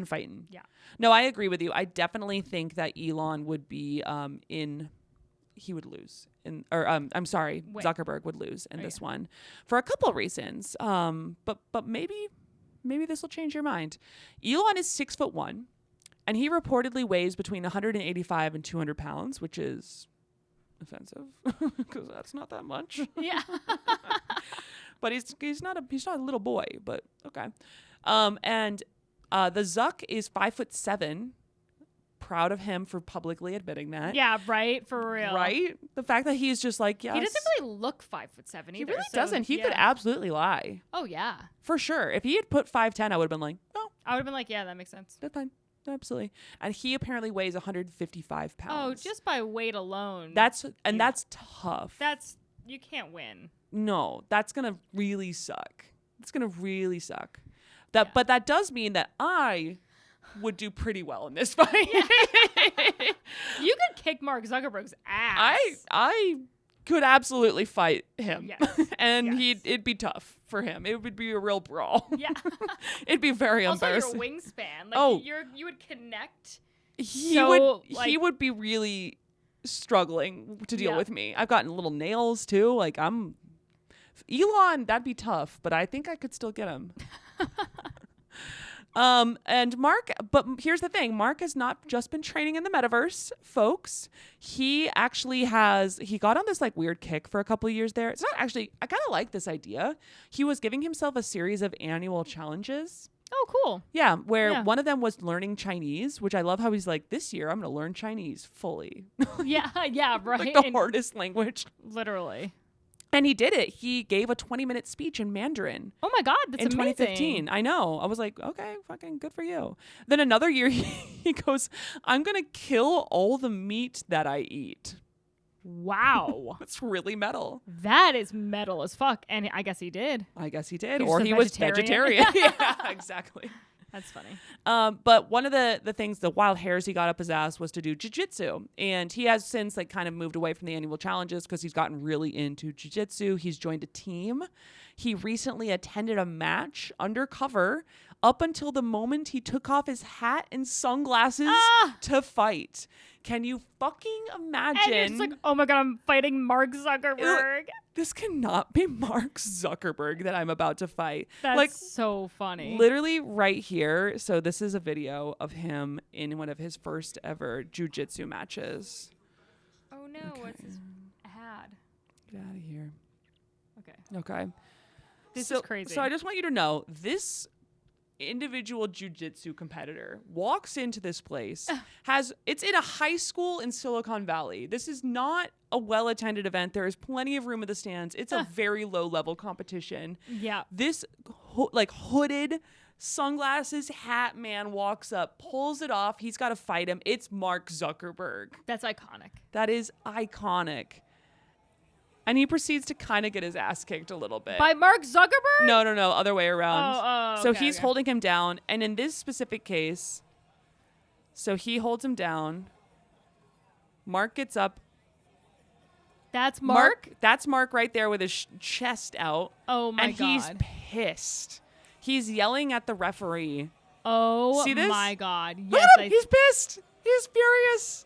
fighting. Yeah. No, I agree with you. I definitely think that Elon would be he would lose. I'm sorry, Wait. Zuckerberg would lose in Oh, this one for a couple of reasons. But maybe this will change your mind. Elon is 6'1", and he reportedly weighs between 185 and 200 pounds, which is offensive because that's not that much. Yeah. But he's not a little boy, but okay. And the Zuck is 5'7". Proud of him for publicly admitting that. Yeah, right, for real. Right? The fact that he's just like, yes. He doesn't really look 5'7" either. He really so, doesn't. He yeah. could absolutely lie. Oh yeah. For sure. If he had put 5'10", I would have been like, oh, I would have been like, yeah, that makes sense. that's fine. Absolutely. And he apparently weighs 155 Oh, pounds. just by weight alone. That's yeah. tough. You can't win. No, that's going to really suck. It's going to really suck. Yeah. But that does mean that I would do pretty well in this fight. You could kick Mark Zuckerberg's ass. I could absolutely fight him. Yes. And Yes. it'd be tough for him. It would be a real brawl. Yeah. It'd be very Also, your embarrassing. wingspan. Like, Oh. you would connect. He So, would like- he would be really struggling to deal Yeah. with me. I've gotten little nails too. Like Elon, that'd be tough, but I think I could still get him. And Mark, but here's the thing. Mark has not just been training in the metaverse, folks. He actually he got on this like weird kick for a couple of years there. It's not actually, I kind of like this idea. He was giving himself a series of annual challenges. Oh, cool. Yeah, where Yeah. one of them was learning Chinese, which I love how he's like, this year I'm going to learn Chinese fully. Yeah, yeah, right. Like the And hardest language. literally. And he did it. He gave a 20-minute speech in Mandarin Oh my God, that's in amazing. 2015. I know. I was like, okay, fucking good for you. Then another year, he goes, I'm going to kill all the meat that I eat. Wow. That's really metal. That is metal as fuck. And I guess he did. I guess he did. He was Or a he was vegetarian. vegetarian. Yeah, exactly. That's funny. But one of the things, the wild hairs he got up his ass was to do jiu-jitsu. And he has since like kind of moved away from the annual challenges because he's gotten really into jiu-jitsu. He's joined a team. He recently attended a match undercover up until the moment he took off his hat and sunglasses to fight. Can you fucking imagine? And you're just like, oh my God, I'm fighting Mark Zuckerberg. This cannot be Mark Zuckerberg that I'm about to fight. That's like so funny. literally right here. So this is a video of him in one of his first ever jiu-jitsu matches. Oh no, what's his ad? Get out of here. Okay. Okay. This So- is crazy. So I just want you to know this individual jiu-jitsu competitor walks into this place, it's in a high school in Silicon Valley. This is not a well-attended event. There is plenty of room in the stands. It's a very low-level competition. Yeah. This hooded sunglasses hat man walks up, pulls it off. He's got to fight him. It's Mark Zuckerberg. That's iconic. That is iconic. And he proceeds to kind of get his ass kicked a little bit. By Mark Zuckerberg? No, other way around. Oh, so okay, he's okay. holding him down. And in this specific case, so he holds him down. Mark gets up. That's Mark? That's Mark right there with his chest out. Oh my and God. he's pissed. He's yelling at the referee. Oh See this? my God. Look Yes, at him. He's pissed. He's furious.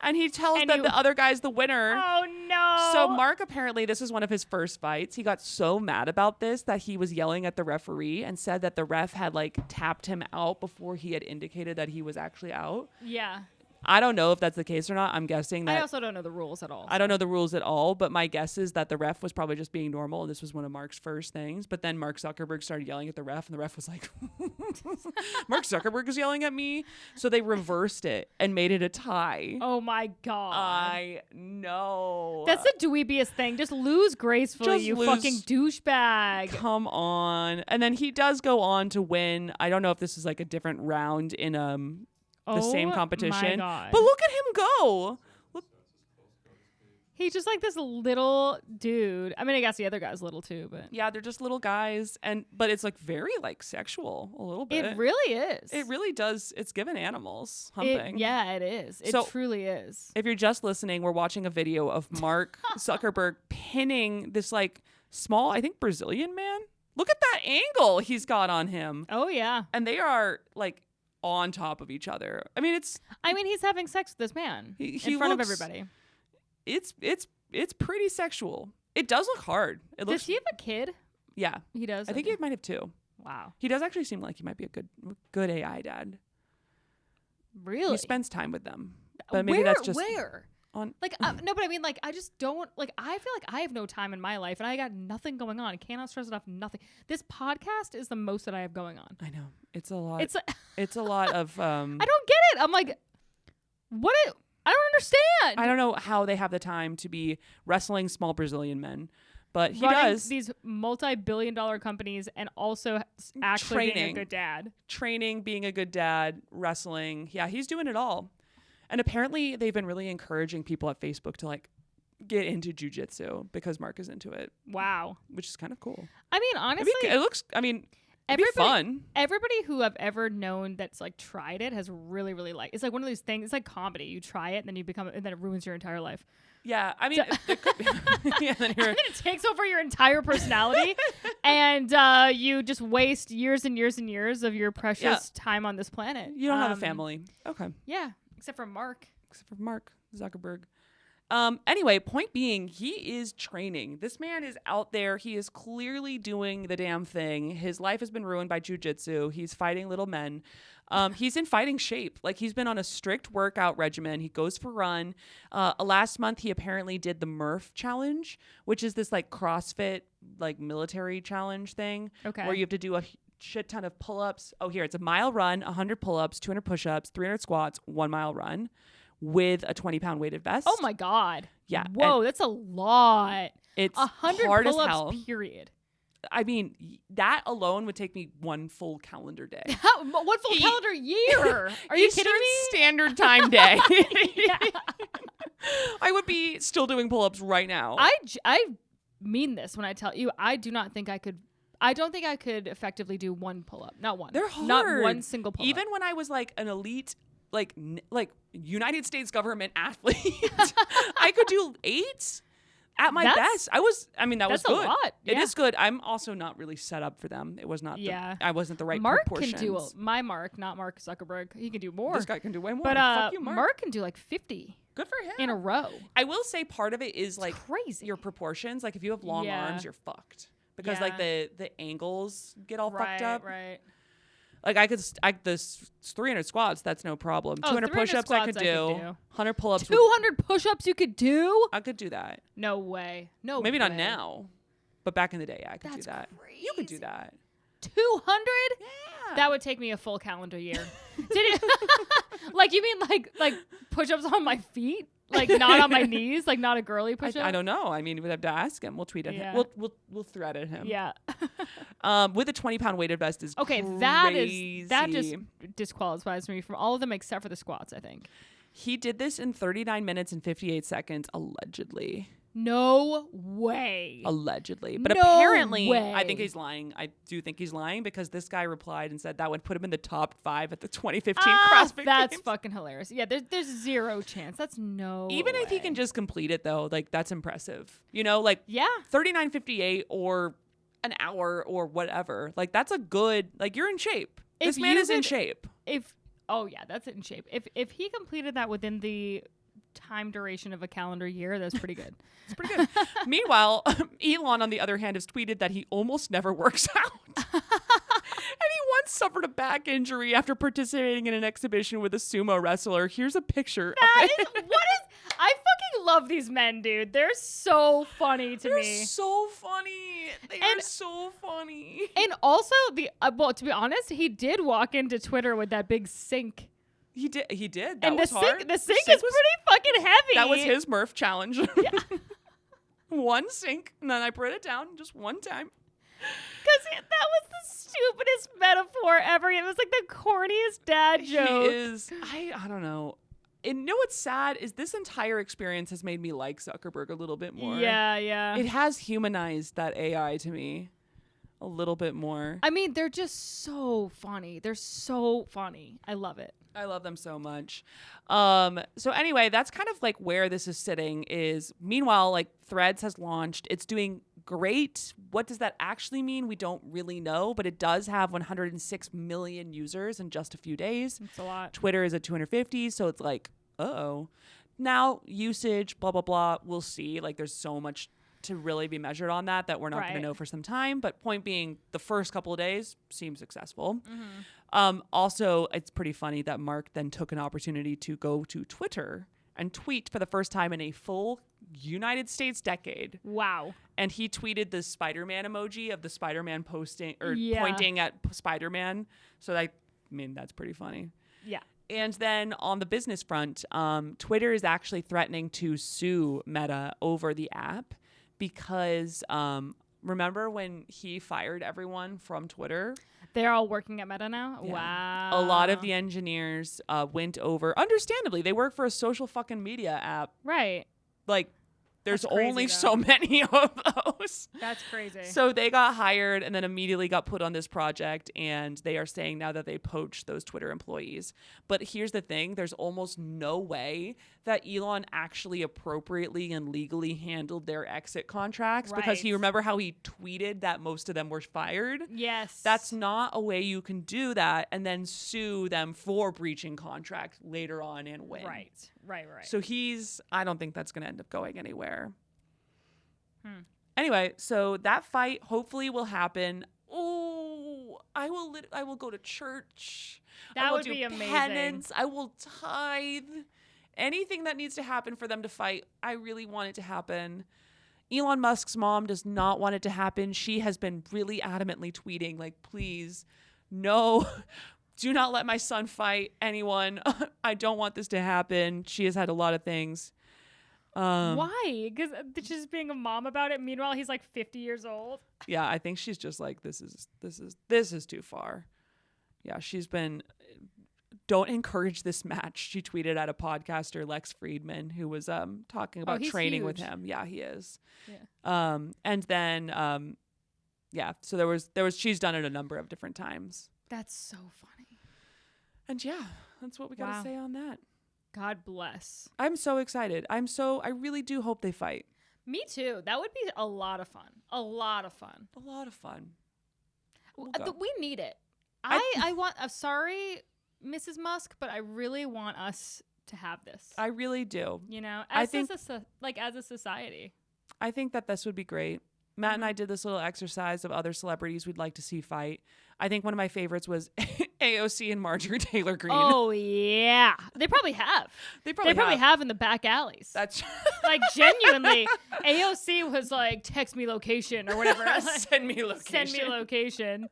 And he tells And that he- the other guy's the winner. Oh no. So Mark, apparently, this is one of his first fights. He got so mad about this that he was yelling at the referee and said that the ref had like tapped him out before he had indicated that he was actually out. Yeah. I don't know if that's the case or not. I'm guessing that I also don't know the rules at all. I don't know the rules at all, but my guess is that the ref was probably just being normal and this was one of Mark's first things. But then Mark Zuckerberg started yelling at the ref and the ref was like, Mark Zuckerberg is yelling at me. So they reversed it and made it a tie. Oh my God. I know. That's the dweebiest thing. Just lose gracefully, Just you lose. fucking douchebag. Come on. And then he does go on to win. I don't know if this is like a different round in the same Oh competition. my God. But look at him go. Look. He's just like this little dude. I mean, I guess the other guy's little too, but Yeah, they're just little guys but it's like very like sexual a little bit. it really is. It really does. It's given animals humping. Yeah, it is. It So- truly is. If you're just listening, we're watching a video of Mark Zuckerberg pinning this like small, I think Brazilian man. Look at that angle he's got on him. Oh yeah. And they are like on top of each other. I mean, He's having sex with this man He in front of looks- everybody. it's pretty sexual. It does look hard. It looks Does he have a kid? yeah. He does. I think Okay. he might have two. Wow. He does actually seem like he might be a good AI dad. Really? He spends time with them. But maybe that's just where? on Like no, but I mean, like I just don't like. I feel like I have no time in my life, and I got nothing going on. I cannot stress enough. Nothing. This podcast is the most that I have going on. I know. It's a lot. It's. It's a lot of I don't get it. I'm like, what? I don't understand. I don't know how they have the time to be wrestling small Brazilian men, but he Running does. these multi-billion-dollar companies and also actually being a Training. good dad. Training, being a good dad, wrestling. Yeah, he's doing it all. And apparently they've been really encouraging people at Facebook to like get into jiu-jitsu because Mark is into it, Wow. which is kind of cool. I mean, honestly, It looks, I mean, It'd be fun. Everybody who I've ever known that's like tried it has really, really liked. It's like one of those things. It's like comedy. You try it, and then you become, and then it ruins your entire life. Yeah, I mean, yeah, And then it takes over your entire personality, and you just waste years and years and years of your precious time on this planet. You don't have a family. Okay. Yeah, except for Mark Zuckerberg. Anyway, point being, he is training. This man is out there. He is clearly doing the damn thing. His life has been ruined by jujitsu. He's fighting little men. He's in fighting shape. Like, he's been on a strict workout regimen. He goes for run. Last month, he apparently did the Murph challenge, which is this like CrossFit, like military challenge thing. Okay. Where you have to do a shit ton of pull-ups. Oh, here, it's a mile run, 100 pull-ups, 200 push-ups, 300 squats, 1 mile run with a 20-pound weighted vest. Oh my God. Yeah. Whoa, that's a lot. It's 100 hard as pull-ups, hell. period. I mean, that alone would take me one full calendar day. One full calendar year. Are you kidding me? Standard time day. I would be still doing pull-ups right now. I mean this when I tell you, I don't think I could effectively do one pull-up. Not one. They're hard. Not one single pull-up. Even when I was like an elite, like United States government athlete, I could do 8 at my best. That was that's good. A lot. It Yeah. is good. I'm also not really set up for them. It was not. I wasn't the right Mark proportions. can do my Mark, not Mark Zuckerberg. He can do more. This guy can do way more. But Fuck you, Mark can do like 50 good for him in a row. I will say part of it is like crazy. your proportions. Like if you have long arms, you're fucked because like the angles get all fucked up. Right. Like the 300 squats, that's no problem. 200 push-ups I could do. 100 pull-ups. 200 push-ups you could do? I could do that. No way. No Maybe way. not now, but back in the day, I could do that. Crazy. You could do that. 200? Yeah. That would take me a full calendar year. Did it? Like you mean like push-ups on my feet? Like not on my knees? Like not a girly push-up? I don't know. I mean, we'd have to ask him. We'll tweet at him. We'll thread at him. Yeah. With a 20-pound weighted vest is okay. crazy. That just disqualifies me from all of them except for the squats. I think he did this in 39 minutes and 58 seconds allegedly. No way. Allegedly. But No apparently, way. I think he's lying. I do think he's lying because this guy replied and said that would put him in the top 5 at the 2015 CrossFit That's Games. fucking hilarious. Yeah, there's zero chance. That's no Even if he way. can just complete it, though, like, that's impressive. You know, like, Yeah. 39:58 or an hour or whatever. Like, that's a good, like, you're in shape. If This man you is in could- shape. Oh yeah, that's in shape. If he completed that within the time duration of a calendar year, that's pretty good. It's pretty good. Meanwhile, Elon, on the other hand, has tweeted that he almost never works out. And he once suffered a back injury after participating in an exhibition with a sumo wrestler. Here's a picture of it. I fucking love these men, dude. They're so funny to They're me. so funny. They are so funny. And also well, to be honest, he did walk into Twitter with that big sink. He did. That And was the hard. sink is pretty fucking heavy. That was his Murph challenge. Yeah. One sink, and then I put it down just one time. Because that was the stupidest metaphor ever. It was like the corniest dad joke. He is. I don't know. And you know what's sad is this entire experience has made me like Zuckerberg a little bit more. Yeah. It has humanized that AI to me a little bit more. I mean, they're just so funny. They're so funny. I love it. I love them so much. So anyway, that's kind of like where this is sitting is meanwhile, like Threads has launched. It's doing great. What does that actually mean? We don't really know, but it does have 106 million users in just a few days. It's a lot. Twitter is at 250. So it's like, uh-oh. Now usage, blah, blah, blah. We'll see. Like there's so much to really be measured on that we're not going to know for some time. But point being, the first couple of days seem successful. Also, it's pretty funny that Mark then took an opportunity to go to Twitter and tweet for the first time in a full United States decade. Wow. And he tweeted the Spider-Man emoji of the Spider-Man posting or pointing at Spider-Man. So that's pretty funny. Yeah. And then on the business front, Twitter is actually threatening to sue Meta over the app because remember when he fired everyone from Twitter? They're all working at Meta now? Yeah. Wow. A lot of the engineers went over. Understandably, they work for a social fucking media app. Right. Like, There's That's crazy, only though. so many of those. That's crazy. So they got hired and then immediately got put on this project, and they are saying now that they poached those Twitter employees. But here's the thing, there's almost no way that Elon actually appropriately and legally handled their exit contracts because you Right. remember how he tweeted that most of them were fired? yes. That's not a way you can do that and then sue them for breaching contract later on and win. right. So I don't think that's going to end up going anywhere. Anyway, so that fight hopefully will happen. Oh, I will go to church. I That will would do be amazing. penance. I will tithe. Anything that needs to happen for them to fight, I really want it to happen. Elon Musk's mom does not want it to happen. She has been really adamantly tweeting, like, please, no, do not let my son fight anyone. I don't want this to happen. She has had a lot of things. Why? Because she's being a mom about it. Meanwhile, he's like 50 years old. Yeah, I think she's just like, this is too far. Yeah, she's been, don't encourage this match. She tweeted at a podcaster, Lex Friedman, who was talking about he's training with huge. him. Yeah, he is. Yeah. And then yeah, so there was she's done it a number of different times. That's so funny. And yeah, that's what we got to Wow. say on that. God bless. I'm so excited. I really do hope they fight. Me too. That would be a lot of fun. A lot of fun. A lot of fun. We'll Uh, go. We need it. I want. I'm sorry, Mrs. Musk, but I really want us to have this. I really do. You know, I as think- as a society. I think that this would be great. Matt and I did this little exercise of other celebrities we'd like to see fight. I think one of my favorites was AOC and Marjorie Taylor Greene. Oh yeah, they probably have. they probably have in the back alleys. That's Like genuinely, AOC was like, "Text me location" or whatever. send me location. Send me location.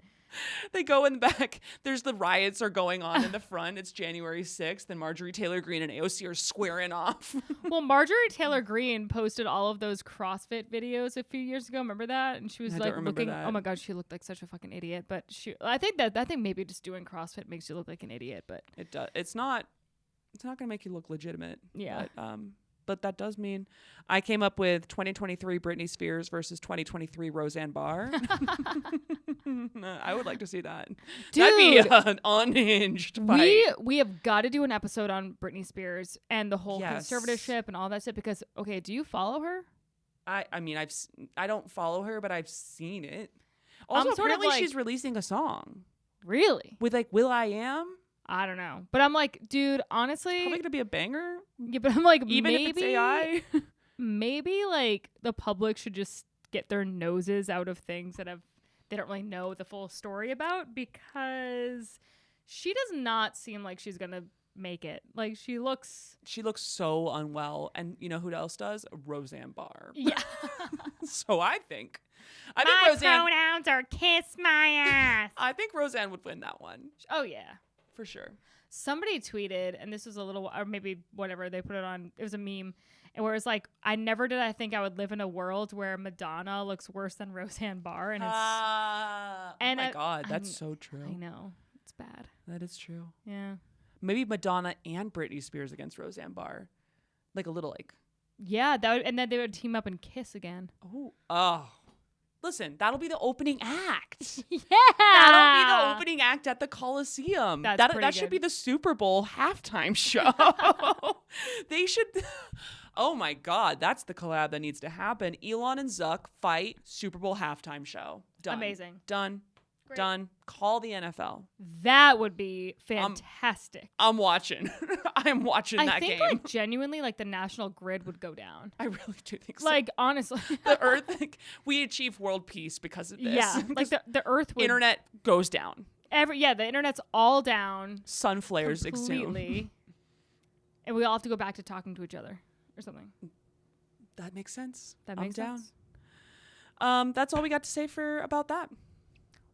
They go in the back. There's the riots are going on in the front. It's January 6th, and Marjorie Taylor Greene and AOC are squaring off. Well, Marjorie Taylor Greene posted all of those CrossFit videos a few years ago. Remember that? And she was I don't like remember looking. that. Oh my god, she looked like such a fucking idiot. But I think maybe just doing CrossFit makes you look like an idiot. But It does. It's not gonna make you look legitimate. Yeah. But that does mean I came up with 2023 Britney Spears versus 2023 Roseanne Barr. I would like to see that. That'd be Dude. an unhinged fight. we have got to do an episode on Britney Spears and the whole Yes. conservatorship and all that shit. Because okay, do you follow her? I mean, I don't follow her, but I've seen it. Also, sort of apparently like- she's releasing a song Really? with like Will I Am. I don't know. But I'm like, dude, honestly, Probably gonna be a banger, yeah, but I'm like, even maybe if it's AI. maybe like the public should just get their noses out of things that they don't really know the full story about, because she does not seem like she's gonna make it. Like she looks so unwell, and you know who else does? Roseanne Barr. yeah. So I think My Roseanne. pronouns are kiss my ass. I think Roseanne would win that one Oh yeah. for sure. Somebody tweeted, and this was a little, or maybe whatever, they put it on, it was a meme, and where it's like, I never did I think I would live in a world where Madonna looks worse than Roseanne Barr, and it's, Oh and my I- God, that's I'm- so true. I know, it's bad. That is true. Yeah. Maybe Madonna and Britney Spears against Roseanne Barr, like a little like. Yeah, and then they would team up and kiss again. Oh. Listen, that'll be the opening act. Yeah. That'll be the opening act at the Coliseum. That's That pretty should good. be the Super Bowl halftime show. They should. Oh my God, that's the collab that needs to happen. Elon and Zuck fight, Super Bowl halftime show. Done. Amazing. Done. Great. Done. Call the NFL. That would be fantastic. I'm watching. I'm watching I that think game. like genuinely like the national grid would go down. I really do think so. Like honestly. the Earth, we achieve world peace because of this. Yeah, like the earth would internet goes down. the internet's all down Sun flares exhume. completely. And we all have to go back to talking to each other or something. That makes sense. That I'm makes down. sense. That's all we got to say about that.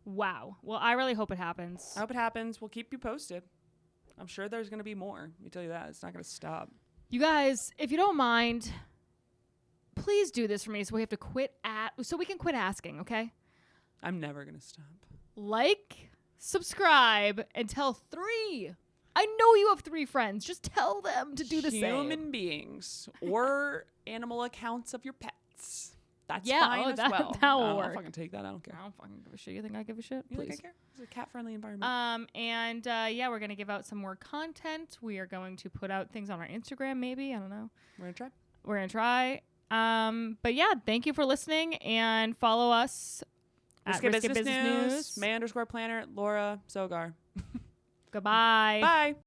Wow. Well, I really hope it happens. I hope it happens. We'll keep you posted. I'm sure there's going to be more. Let me tell you that. It's not going to stop. You guys, if you don't mind, please do this for me so we can quit asking, okay? I'm never going to stop. Like, subscribe, and tell 3 I know you have 3 friends. Just tell them to do the same. Human beings or animal accounts of your pets. That's Yeah, fine as that- well. that will I'll work. fucking take that. I don't care. I don't fucking give a shit. You think I give a shit? You think I Please. care? It's a cat-friendly environment. Yeah, we're gonna give out some more content. We are going to put out things on our Instagram. Maybe, I don't know. We're gonna try. We're gonna try. But yeah, thank you for listening and follow us at Risky Business News. May _planner. Laura Sogar. Goodbye. Bye.